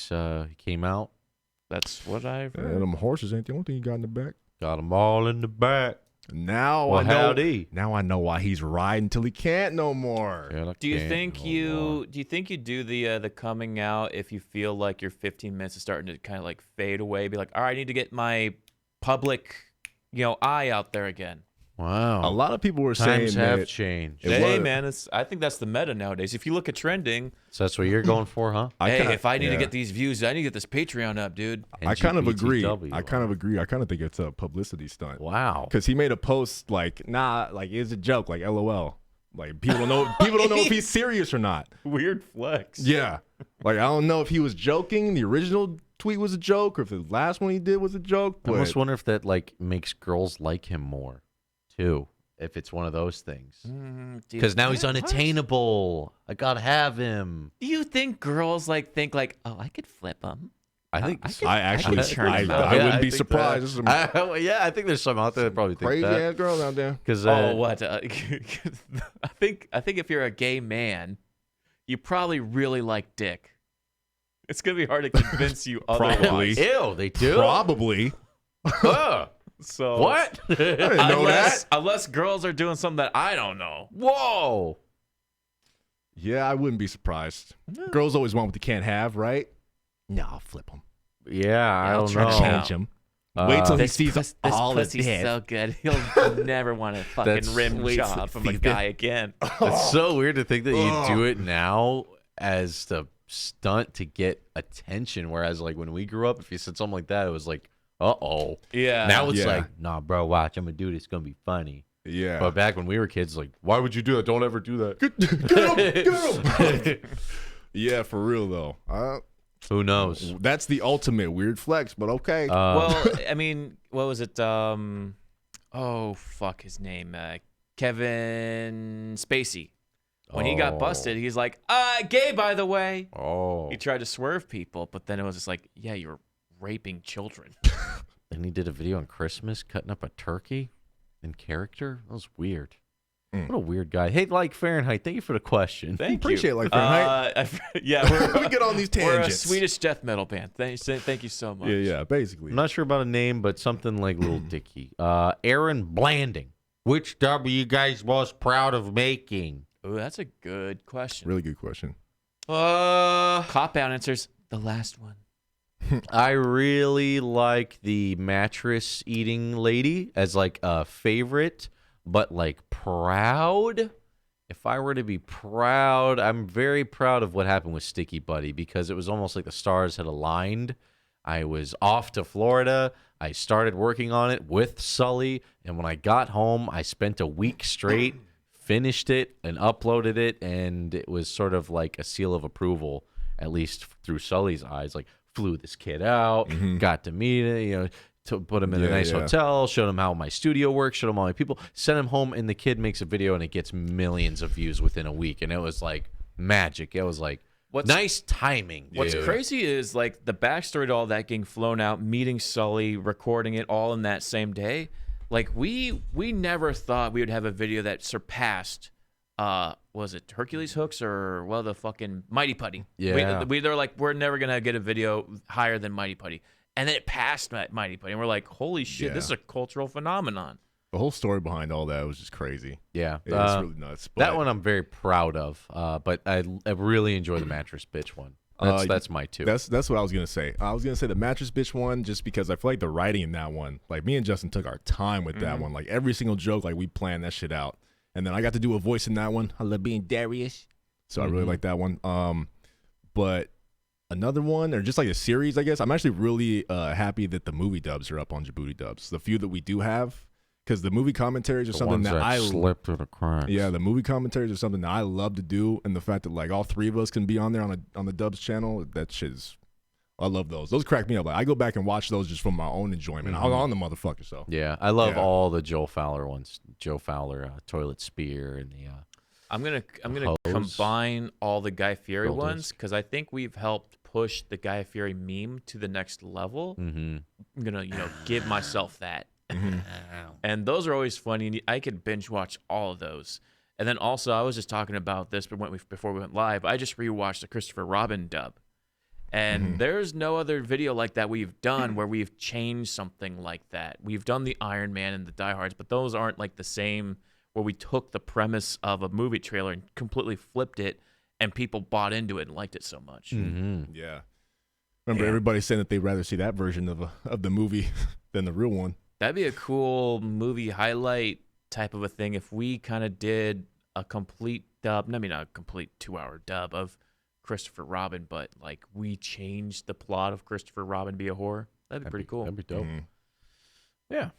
came out, That's what I've Yeah, heard. them horses ain't the only thing you got in the back. got them all in the back. Now Well, I know. howdy. Now I know why he's riding till he can't no more. Yeah, I Do you can't think no you more. do the coming out if you feel like your 15 minutes is starting to kind of like fade away? Be like, all right, I need to get my public, eye out there again. Wow. A lot of people were saying Times have that changed. It Hey was- man, I think that's the meta nowadays. If you look at trending, So that's what you're going for, huh? if I need to yeah. get these views, I need to get this Patreon up, dude. I kind of agree. NGPTW, I kind of agree. I kind of think it's a publicity stunt. Wow. Because he made a post like, it's a joke, like LOL. Like people don't know if he's serious or not. Weird flex. Yeah. Like I don't know if he was joking. The original tweet was a joke, or if the last one he did was a joke. I But almost wonder if that like makes girls like him more, too. If it's one of those things. Because now he's unattainable. I gotta have him. Do you think girls think oh, I could flip him? I think I actually, turn him out. I wouldn't be think surprised. There's some I think there's some out there that probably think crazy that. ass girls out there. Because What? I think if you're a gay man, you probably really like dick. It's gonna be hard to convince you otherwise. Probably. ew, they do. Probably. Ugh. So What? I didn't know that. Unless girls are doing something that I don't know. Whoa. Yeah, I wouldn't be surprised. Girls always want what they can't have, right? No, I'll flip them. Yeah, I I'll don't try to know. Change them. Wait till he This sees all his pussy's dead. so good. He'll never want a fucking That's- rim wait till job he from a sees guy again. It's so weird to think that you do it now as the stunt to get attention, whereas like when we grew up, if you said something like that, it was like, uh-oh. Yeah. Now it's Yeah. like, nah, bro, watch. I'm going to do this. It's going to be funny. Yeah. But back when we were kids, like, why would you do that? Don't ever do that. Get him. Yeah, for real though. Who knows? That's the ultimate weird flex, but okay. Well, I mean, what was it? Oh, fuck his name. Kevin Spacey. When he got busted, he's like, gay, by the way. Oh. He tried to swerve people, but then it was just like, yeah, you're raping children. And he did a video on Christmas cutting up a turkey in character. That was weird. What a weird guy. Hey, like Fahrenheit, thank you for the question. Thank Appreciate you. it, like Fahrenheit. Yeah, we get on these we're a tangents. Swedish death metal band. Thank you so much. Yeah, basically. I'm not sure about a name, but something like Little Dicky. Aaron Blanding. Which W you guys most proud of making? Ooh, that's a good question. Really good question. Cop out answers the last one. I really like the mattress eating lady as like a favorite, but like proud. If I were to be proud, I'm very proud of what happened with Sticky Buddy because it was almost like the stars had aligned. I was off to Florida. I started working on it with Sully, and when I got home, I spent a week straight, finished it, and uploaded it, and it was sort of like a seal of approval, at least through Sully's eyes. Like, flew this kid out, got to meet it, to put him in a nice hotel, showed him how my studio works, showed him all my people, sent him home, and the kid makes a video, and it gets millions of views within a week, and it was like magic. It was like nice timing. What's dude. crazy is like the backstory to all that getting flown out, meeting Sully, recording it all in that same day. Like we never thought we would have a video that surpassed was it Hercules hooks or the fucking Mighty Putty? Yeah. They're like, we're never gonna get a video higher than Mighty Putty. And then it passed Mighty Putty. And we're like, holy shit, this is a cultural phenomenon. The whole story behind all that was just crazy. Yeah. It's really nuts. That but- one I'm very proud of, but I really enjoy the mattress bitch one. That's my two. That's what I was gonna say. I was gonna say the mattress bitch one, just because I feel like the writing in that one, like me and Justin took our time with that one. Like every single joke, like we planned that shit out. And then I got to do a voice in that one. I love being Darius, so I really like that one. But another one or just like a series, I guess. I'm actually really happy that the movie dubs are up on Jaboody Dubs. The few that we do have, because the movie commentaries are The something ones that I slip through the cracks. Yeah, the movie commentaries are something that I love to do, and the fact that like all three of us can be on there on the Dubs channel, that shit's. I love those. Those crack me up. Like I go back and watch those just for my own enjoyment. I'm on the motherfucker. So Yeah, I love Yeah. all the Joe Fowler ones. Joe Fowler, Toilet Spear, and the. I'm gonna Hose. combine all the Guy Fieri Builders. ones because I think we've helped push the Guy Fieri meme to the next level. Mm-hmm. I'm gonna give myself that. And those are always funny. I could binge watch all of those. And then also, I was just talking about this, but before we went live, I just rewatched the Christopher Robin dub. And there's no other video like that we've done where we've changed something like that. We've done the Iron Man and the Die Hards, but those aren't like the same where we took the premise of a movie trailer and completely flipped it, and people bought into it and liked it so much. Mm-hmm. yeah. Remember everybody saying that they'd rather see that version of the movie than the real one. That'd be a cool movie highlight type of a thing if we kind of did a complete dub. I mean, not a complete 2-hour dub of Christopher Robin, but like we changed the plot of Christopher Robin be a horror. That'd be pretty cool. That'd be dope. Yeah,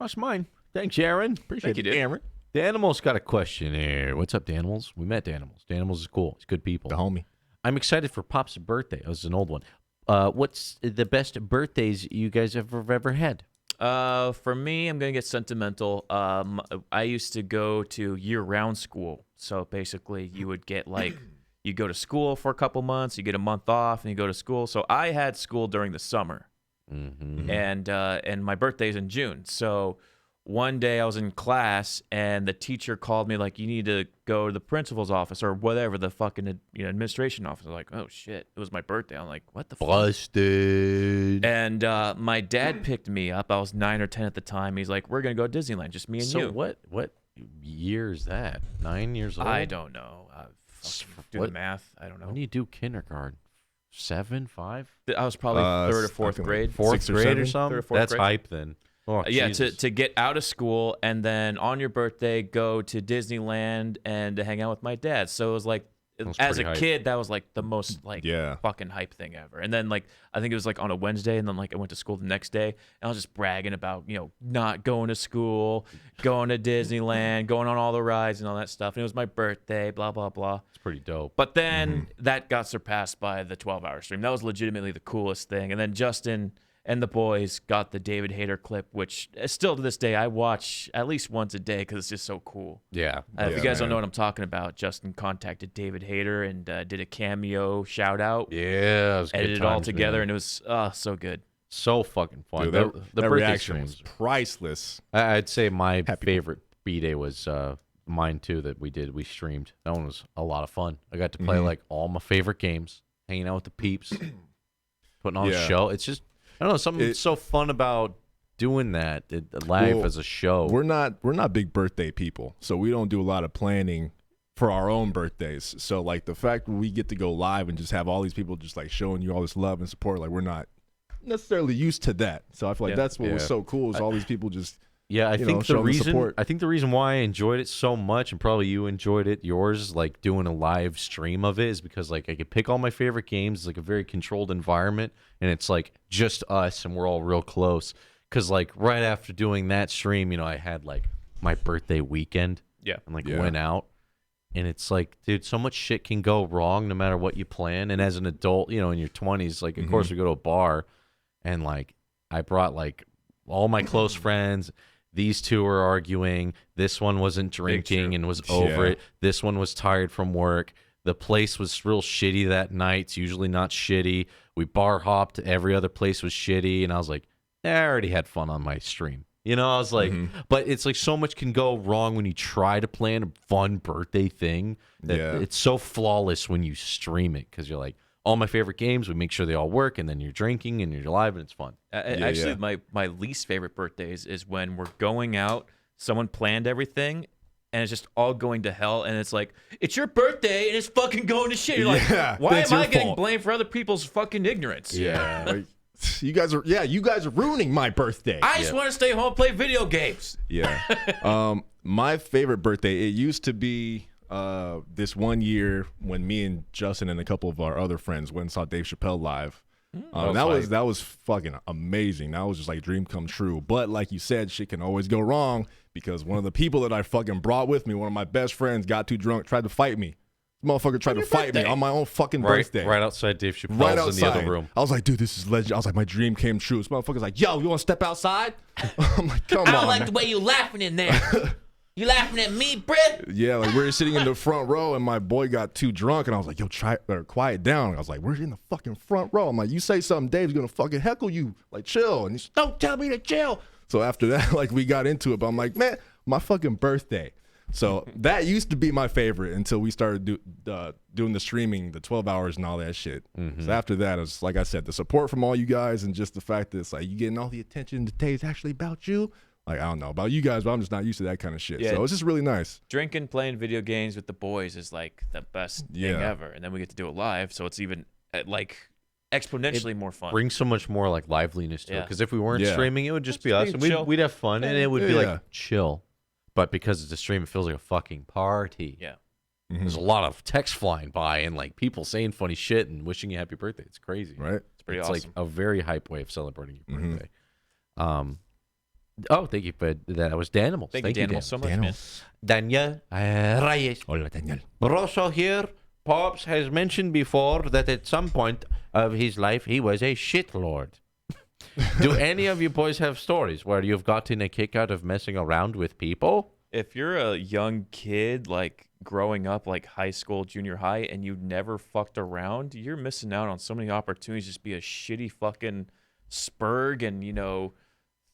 that's mine. Thanks, Aaron. Appreciate Thank you, it, dude. Aaron. Danimals got a question here. What's up, Danimals? We met Danimals. Danimals is cool. He's good people. The homie. I'm excited for Pop's birthday. Oh, this is an old one. What's the best birthdays you guys have ever had? For me, I'm gonna get sentimental. I used to go to year-round school, so basically, you would get like you go to school for a couple months, you get a month off, and you go to school. So I had school during the summer, and my birthday's in June. So one day I was in class, and the teacher called me like, "You need to go to the principal's office or whatever, the fucking administration office." I was like, "Oh shit, it was my birthday." I'm like, "What the fuck?" Busted. And my dad picked me up. I was 9 or 10 at the time. He's like, "We're gonna go to Disneyland, just me and So you." what year is that? 9 years old? I don't know. Do What- the math. I don't know. When do you do kindergarten? 7, 5? I was probably third or fourth something like grade. Fourth 6 or grade or 7? something? Third or fourth That's grade. hype then. Oh, Yeah, Jesus. to get out of school and then on your birthday go to Disneyland and to hang out with my dad. So it was like, That's as a pretty hype. kid, that was like the most like Yeah. fucking hype thing ever. And then like I think it was like on a Wednesday, and then like I went to school the next day, and I was just bragging about not going to school, going to Disneyland, going on all the rides and all that stuff. And it was my birthday, blah blah blah. It's pretty dope. But then that got surpassed by the 12-hour stream. That was legitimately the coolest thing. And then Justin and the boys got the David Hayter clip, which still to this day I watch at least once a day because it's just so cool. Yeah. If you Yeah, guys don't man. know what I'm talking about, Justin contacted David Hayter and did a cameo shout out, Yeah. It was good edited it all times, together, man. and it was so good. So fucking fun. Dude, the that birthday reaction was streams. priceless. I'd say my Happy favorite B-Day was mine too that we did. We streamed. That one was a lot of fun. I got to play like all my favorite games, hanging out with the peeps, putting on a Yeah. show. It's just, I don't know, something so fun about doing that live Well, as a show. We're not big birthday people, so we don't do a lot of planning for our own birthdays. So like the fact that we get to go live and just have all these people just like showing you all this love and support, like we're not necessarily used to that. So I feel like Yeah. that's what was Yeah. so cool is all these people just Yeah, I you know, think the showing the reason support. I think the reason why I enjoyed it so much, and probably you enjoyed it, yours, like doing a live stream of it, is because like I could pick all my favorite games. It's like a very controlled environment, and it's like just us, and we're all real close. Because like right after doing that stream, I had like my birthday weekend, Yeah. and like Yeah. went out, and it's like, dude, so much shit can go wrong no matter what you plan. And as an adult, in your 20s, like of course we go to a bar, and like I brought like all my close friends. These two were arguing. This one wasn't drinking and was over Yeah. it. This one was tired from work. The place was real shitty that night. It's usually not shitty. We bar hopped. Every other place was shitty. And I was like, I already had fun on my stream. I was like, but it's like so much can go wrong when you try to plan a fun birthday thing that Yeah. it's so flawless when you stream it because you're like, all my favorite games, we make sure they all work, and then you're drinking and you're live and it's fun. Actually, my least favorite birthdays is when we're going out, someone planned everything, and it's just all going to hell, and it's like, it's your birthday, and it's fucking going to shit. You're Yeah, like, why that's am I your getting fault. blamed for other people's fucking ignorance? yeah. Like, you guys are ruining my birthday. I just want to stay home and play video games. Yeah. My favorite birthday, it used to be this one year when me and Justin and a couple of our other friends went and saw Dave Chappelle live. That was fucking amazing. That was just like dream come true. But like you said, shit can always go wrong because one of the people that I fucking brought with me, one of my best friends, got too drunk, tried to fight me. Motherfucker tried to fight me on my own fucking birthday. Right outside Dave Chappelle's Right outside. in the other room. I was like, dude, this is legend. I was like, my dream came true. This motherfucker's like, yo, you want to step outside? I'm like, come on. I don't like man. the way you laughing in there. You laughing at me, Britt? Yeah, like we were sitting in the front row and my boy got too drunk and I was like, yo, quiet down. I was like, we're in the fucking front row. I'm like, you say something, Dave's gonna fucking heckle you. Like, chill. And he's don't tell me to chill. So after that, like we got into it, but I'm like, man, my fucking birthday. So that used to be my favorite until we started doing the streaming, the 12 hours and all that shit. So after that, it's like I said, the support from all you guys and just the fact that it's like you getting all the attention today is actually about you. Like, I don't know about you guys, but I'm just not used to that kind of shit. Yeah. So it's just really nice. Drinking, playing video games with the boys is like the best thing ever. And then we get to do it live, so it's even like exponentially more fun. Brings so much more like liveliness to it. Yeah. Because if we weren't Yeah. streaming, it would just be Just us. be And chill. we'd have fun, and it would be Yeah. like chill. But because it's a stream, it feels like a fucking party. Yeah. There's a lot of text flying by and like people saying funny shit and wishing you happy birthday. It's crazy. Right? It's pretty It's awesome. like a very hype way of celebrating your birthday. Oh, thank you for that. That was Danimals. Thank you, Daniel, so much, man. Daniel Reyes. Hola, Daniel. Broso here. Pops has mentioned before that at some point of his life he was a shitlord. Do any of you boys have stories where you've gotten a kick out of messing around with people? If you're a young kid, like growing up, like high school, junior high, and you never fucked around, you're missing out on so many opportunities to just be a shitty fucking spurg and,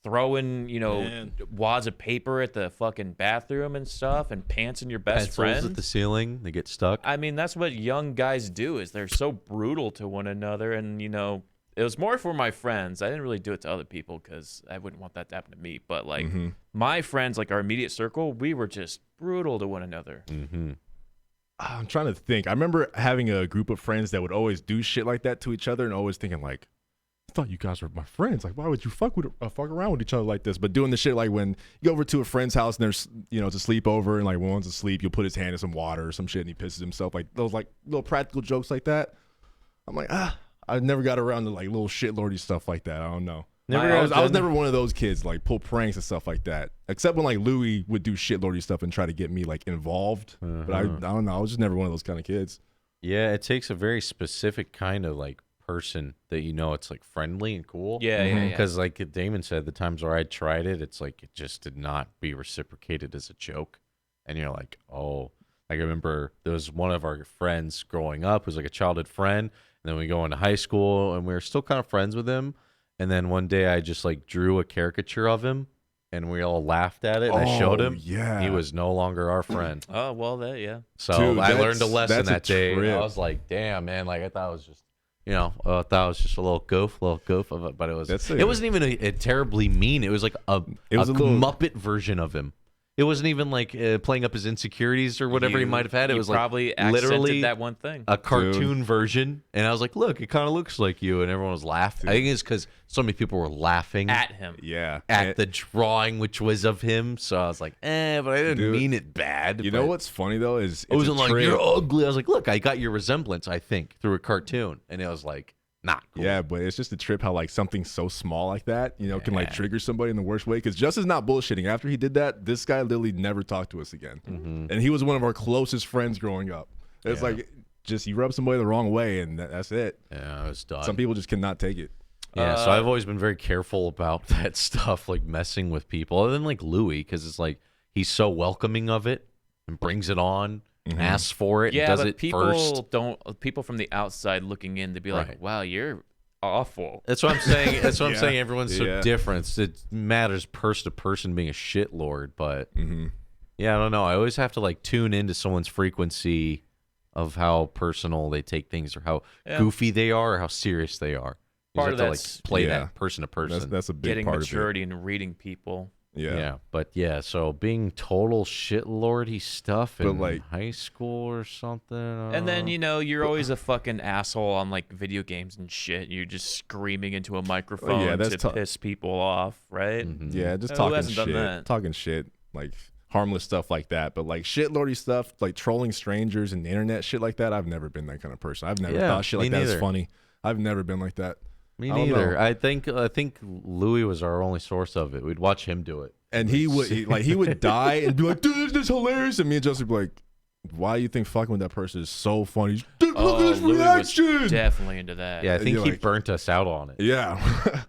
throwing, wads of paper at the fucking bathroom and stuff and pants in your best Pencils friend. at the ceiling, they get stuck. I mean, that's what young guys do is they're so brutal to one another. And, it was more for my friends. I didn't really do it to other people because I wouldn't want that to happen to me. But, like, my friends, like our immediate circle, we were just brutal to one another. I'm trying to think. I remember having a group of friends that would always do shit like that to each other and always thinking like, I thought you guys were my friends. Like, why would you fuck around with each other like this? But doing the shit like when you go over to a friend's house and there's, it's a sleepover and like when one's asleep, you'll put his hand in some water or some shit and he pisses himself. Like those like little practical jokes like that. I'm like, I never got around to like little shitlordy stuff like that. I don't know. I was never one of those kids like pull pranks and stuff like that. Except when like Louis would do shitlordy stuff and try to get me like involved. But I don't know. I was just never one of those kind of kids. Yeah, it takes a very specific kind of like person that it's like friendly and cool. Yeah. Because like Damon said, the times where I tried it, it's like it just did not be reciprocated as a joke. And you're like, oh, like I remember there was one of our friends growing up who was like a childhood friend. And then we go into high school and we were still kind of friends with him. And then one day I just like drew a caricature of him and we all laughed at it. And I showed him. Yeah. He was no longer our friend. Oh, well, yeah. So Dude, I learned a lesson that's a that day. trip. I was like, damn, man. Like I thought it was just, I thought it was just a little goof of it. But it was, it wasn't even a terribly mean. It was like a little Muppet version of him. It wasn't even like playing up his insecurities or whatever he might have had. It was probably like literally that one thing. a cartoon version. And I was like, look, it kind of looks like you. And everyone was laughing. I think it's because so many people were laughing At him. Yeah. at the drawing, which was of him. So I was like, but I didn't mean it bad. You know what's funny though is I wasn't like, trip. you're ugly. I was like, look, I got your resemblance, I think, through a cartoon. And it was like, not cool. Yeah, but it's just a trip how like something so small like that, can like trigger somebody in the worst way. Because Justin's not bullshitting. After he did that, this guy literally never talked to us again, and he was one of our closest friends growing up. It's like just you rub somebody the wrong way, and that's it. Yeah, I was done. Some people just cannot take it. Yeah, so I've always been very careful about that stuff, like messing with people. Other than like Louis, because it's like he's so welcoming of it and brings it on. Asks for it, Yeah, does but it people first. people from the outside looking in, they'd be like, Right. wow, you're awful. That's what I'm saying. That's what I'm Yeah. saying. Everyone's so Yeah. different. It matters person to person being a shitlord, but yeah, I don't know. I always have to like tune into someone's frequency of how personal they take things or how goofy they are or how serious they are. You Part just of have to that's- like play yeah. that person to person. That's a big Getting part maturity and reading people. of it. Yeah, but yeah, so being total shitlordy stuff But, in like- high school or something. And then, you're always a fucking asshole on like video games and shit. You're just screaming into a microphone that's to piss people off, right? Yeah, just Who talking hasn't done shit. that? Talking shit. Like harmless stuff like that. But like shitlordy stuff, like trolling strangers and the internet shit like that, I've never been that kind of person. I've never thought shit like that is funny. I've never been like that. Me neither. I think Louis was our only source of it. We'd watch him do it. And he would die and be like, dude, this is hilarious. And me and Justin would be like, why do you think fucking with that person is so funny? Dude, look at his Louis reaction. was definitely into that. Yeah, I think he like, burnt us out on it. Yeah,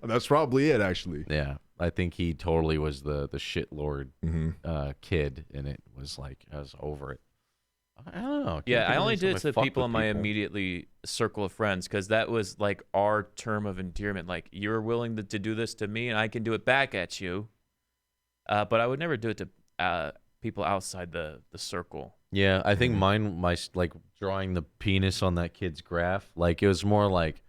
that's probably it, actually. Yeah, I think he totally was the shitlord kid, and it was like, I was over it. I don't know. Yeah, I only did it to people in my immediately circle of friends because that was like our term of endearment. Like, you're willing to do this to me, and I can do it back at you. But I would never do it to people outside the circle. Yeah, I think my like drawing the penis on that kid's graph, like it was more like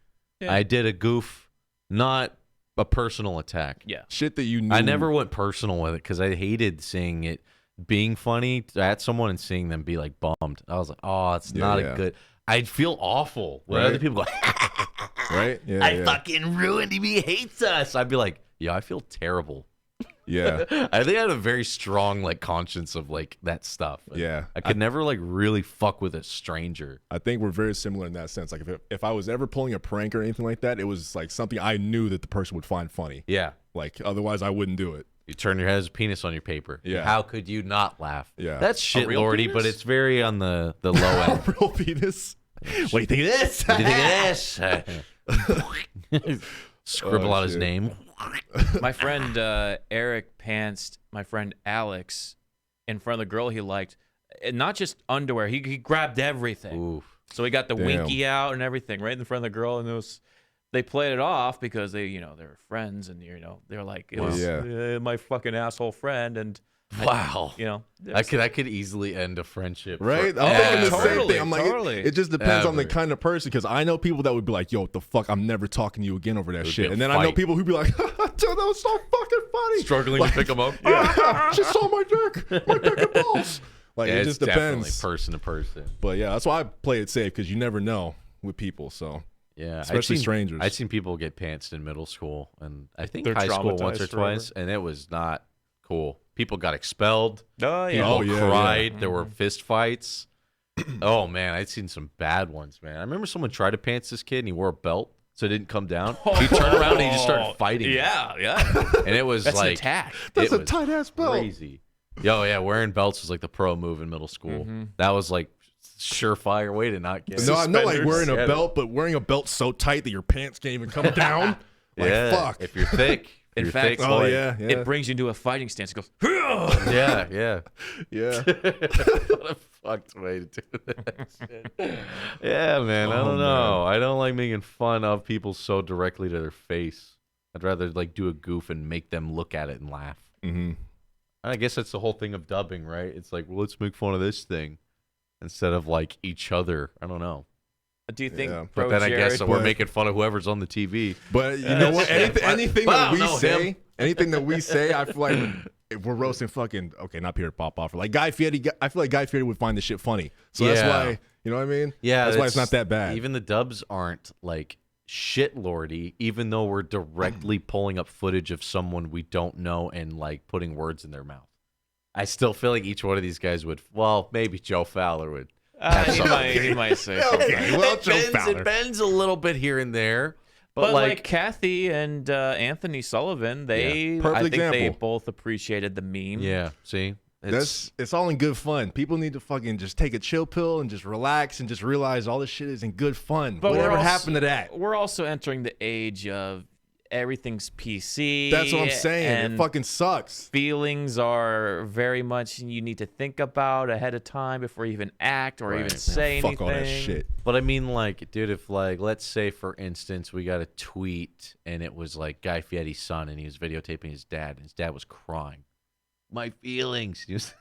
I did a goof, not a personal attack. Yeah. Shit that you knew. I never went personal with it because I hated seeing it being funny at someone and seeing them be like bummed. I was like, oh, it's not a good. I'd feel awful when other people go, right? Yeah, I fucking ruined him. He hates us. I'd be like, yeah, I feel terrible. Yeah. I think I had a very strong like conscience of like that stuff. Yeah. I could never like really fuck with a stranger. I think we're very similar in that sense. Like if I was ever pulling a prank or anything like that, it was like something I knew that the person would find funny. Yeah. Like otherwise I wouldn't do it. You turn your head as a penis on your paper. Yeah. How could you not laugh? Yeah. That's shit lordy, but it's very on the low end. Real penis. What do you think of this? What do you think of this? Scribble out his name. My friend Eric pantsed my friend Alex in front of the girl he liked. And not just underwear. He grabbed everything. Oof. So he got the Damn. winky out and everything right in front of the girl. And they played it off because they were friends. And, they're like, it was my fucking asshole friend. And wow. I could easily end a friendship. Right? I'm thinking the same Totally, thing. I'm like, totally. it just depends on the kind of person. Because I know people that would be like, yo, what the fuck? I'm never talking to you again over that shit. And then I know people who'd be like, dude, that was so fucking funny. Struggling to pick them up. Yeah, she saw my dick and balls. Like, it just depends. Definitely person to person. But yeah, that's why I play it safe because you never know with people. So yeah, especially strangers. I'd seen people get pantsed in middle school, and I think They're high school once or traumatized forever. twice, and it was not cool. People got expelled. Oh, yeah. People cried. There were fist fights. Oh man, I'd seen some bad ones, man. I remember someone tried to pants this kid, and he wore a belt, so it didn't come down. He turned around and he just started fighting. Yeah. And it was That's like an attack. That's a tight ass belt. Crazy. Yo, yeah, wearing belts was like the pro move in middle school. That was like surefire way to not get. No, I'm not like wearing a Get it. belt, but wearing a belt so tight that your pants can't even come down. Like, Yeah, fuck. if you're thick. In you're fact, thick, Oh boy. yeah, yeah, It brings you into a fighting stance. It goes, yeah, yeah. yeah. What a fucked way to do that shit. Yeah, man. I don't know. I don't like making fun of people so directly to their face. I'd rather like do a goof and make them look at it and laugh. Mm-hmm. I guess that's the whole thing of dubbing, right? It's like, well, let's make fun of this thing instead of like each other. I don't know. do you think Yeah. Pro But then I guess Jared, we're making fun of whoever's on the TV. But you know what? Anything that we no, say, him. anything that we say, I feel like if we're roasting fucking not Peter Popoff, like Guy Fieri. I feel like Guy Fieri would find this shit funny. So that's Yeah. why, you know what I mean? Yeah, that's why it's not that bad. Even the dubs aren't like shit lordy, even though we're directly pulling up footage of someone we don't know and like putting words in their mouth. I still feel like each one of these guys would. Well, maybe Joe Fowler would. he might say something. Well, it Joe Fowler. It bends a little bit here and there, But like Kathy and Anthony Sullivan, Perfect I think they example. both appreciated the meme. yeah. See, It's all in good fun. People need to fucking just take a chill pill and just relax and just realize all this shit is in good fun. But Whatever we're also- happened to that? We're also entering the age of everything's PC. That's what I'm saying. And It fucking sucks. feelings are very much you need to think about ahead of time before you even act or even say anything. Fuck all that shit. But I mean, like, dude, if like, let's say for instance, we got a tweet and it was like Guy Fieri's son, and he was videotaping his dad, and his dad was crying. My feelings. He was-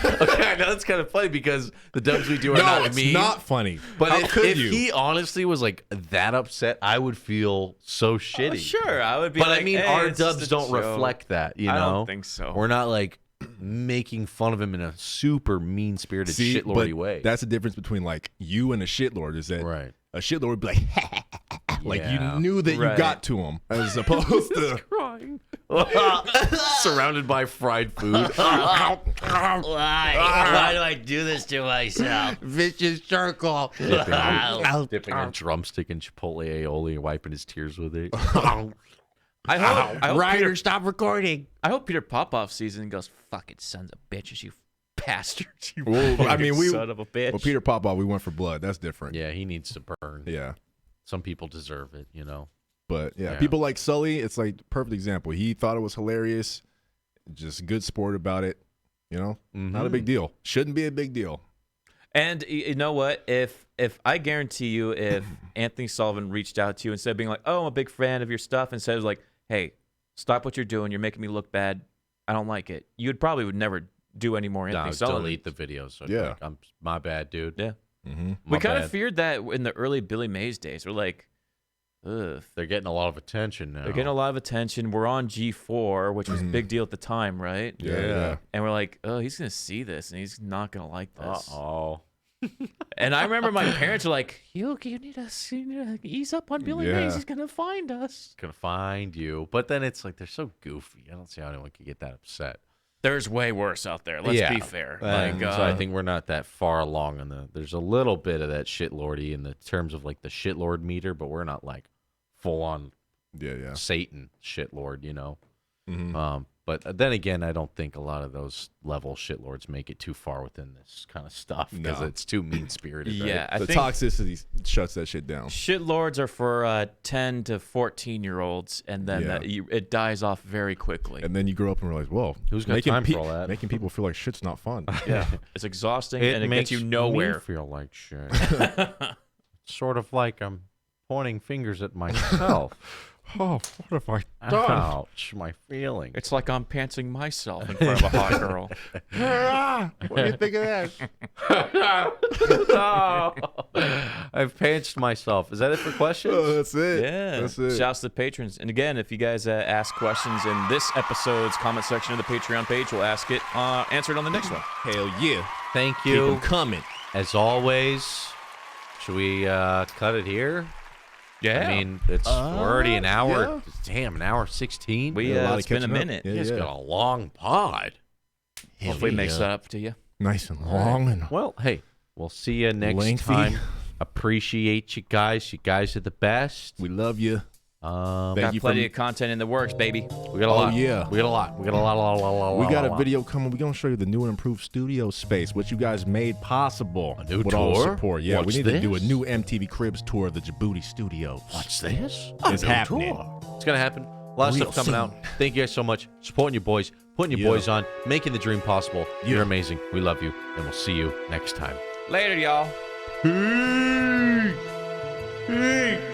okay, I know that's kind of funny because the dubs we do are No, not it's me. not funny. But How if could you? he honestly was like that upset, I would feel so shitty. Sure, I would be But like, I mean, hey, our it's just dubs a don't joke. reflect that, you know? I don't think so. We're not like making fun of him in a super mean-spirited See, shitlordy but way. That's the difference between like you and a shitlord. Is that right. a shitlord would be like, like Yeah. you knew that Right. you got to him, as opposed to Crying. Surrounded by fried food. Why do I do this to myself? Vicious circle. Dipping a drumstick in Chipotle aioli and wiping his tears with it. I hope Ryder, stop recording. I hope Peter Popoff sees it and goes, "Fucking sons of bitches, you bastards! You Well, I mean, we son of a bitch." well, Peter Popoff, we went for blood. That's different. Yeah, he needs to burn. Yeah. Some people deserve it, you know. But yeah, Yeah. people like Sully, it's like perfect example. He thought it was hilarious, just good sport about it. You know, not a big deal. Shouldn't be a big deal. And you know what? If I guarantee you, if Anthony Sullivan reached out to you instead of being like, "Oh, I'm a big fan of your stuff," and says like, "Hey, stop what you're doing. You're making me look bad. I don't like it," you'd probably would never do any more Anthony Sullivan. Delete the videos. So Yeah. like, my bad, dude. Yeah. My We kind bad. of feared that in the early Billy Mays days. We're like, ugh. They're getting a lot of attention now. They're getting a lot of attention. We're on G4, which was a big deal at the time, right? Yeah. And we're like, oh, he's going to see this, and he's not going to like this. Uh-oh. And I remember my parents were like, you need to ease up on Billy Yeah. Mays. He's going to find us. Gonna find you. But then it's like they're so goofy. I don't see how anyone could get that upset. There's way worse out there. Let's be fair. Like, so I think we're not that far along in the. There's a little bit of that shitlordy in the terms of like the shitlord meter, but we're not like full on Yeah. Satan shitlord, you know. But then again, I don't think a lot of those level shitlords make it too far within this kind of stuff because No. it's too mean spirited. yeah, I The think toxicity shuts that shit down. shitlords are for 10 to 14-year-olds, and then Yeah. it dies off very quickly. And then you grow up and realize, whoa, Who's got time for all that? Making people feel like shit's not fun. Yeah, it's exhausting, and it makes gets you nowhere. Me feel like shit. Sort of like I'm pointing fingers at myself. Oh, what have I done? Ouch, my feelings. It's like I'm pantsing myself in front of a hot girl. What do you think of that? I've pantsed myself. Is that it for questions? Oh, that's it. Yeah. That's it. Shouts to the patrons. And again, if you guys ask questions in this episode's comment section of the Patreon page, we'll answer it on the next one. Hell yeah. Thank Keep you. them coming. As always, should we cut it here? Yeah. I mean, we're already an hour. yeah. Damn, an hour 16. We Yeah, a lot of it's been a catching up. minute. Yeah, You guys yeah. got a long pod. Hopefully it makes that up to you. Nice and long. And Well, hey, we'll see you next Lengthy. time. Appreciate you guys. You guys are the best. we love you. Um, Thank Got you plenty for- of content in the works, baby. we got a lot. yeah. We got a lot. We got a lot. We got a video coming. We're going to show you the new and improved studio space, what you guys made possible. A new with all the tour? support. Yeah, What's we need to do a this? new MTV Cribs tour of the Jaboody Studios. What's this? It's happening. It's going to happen. A lot of Real stuff coming out. Thank you guys so much. Supporting your boys, putting your Yeah. boys on, making the dream possible. Yeah. You're amazing. We love you. And we'll see you next time. Later, y'all. Hey!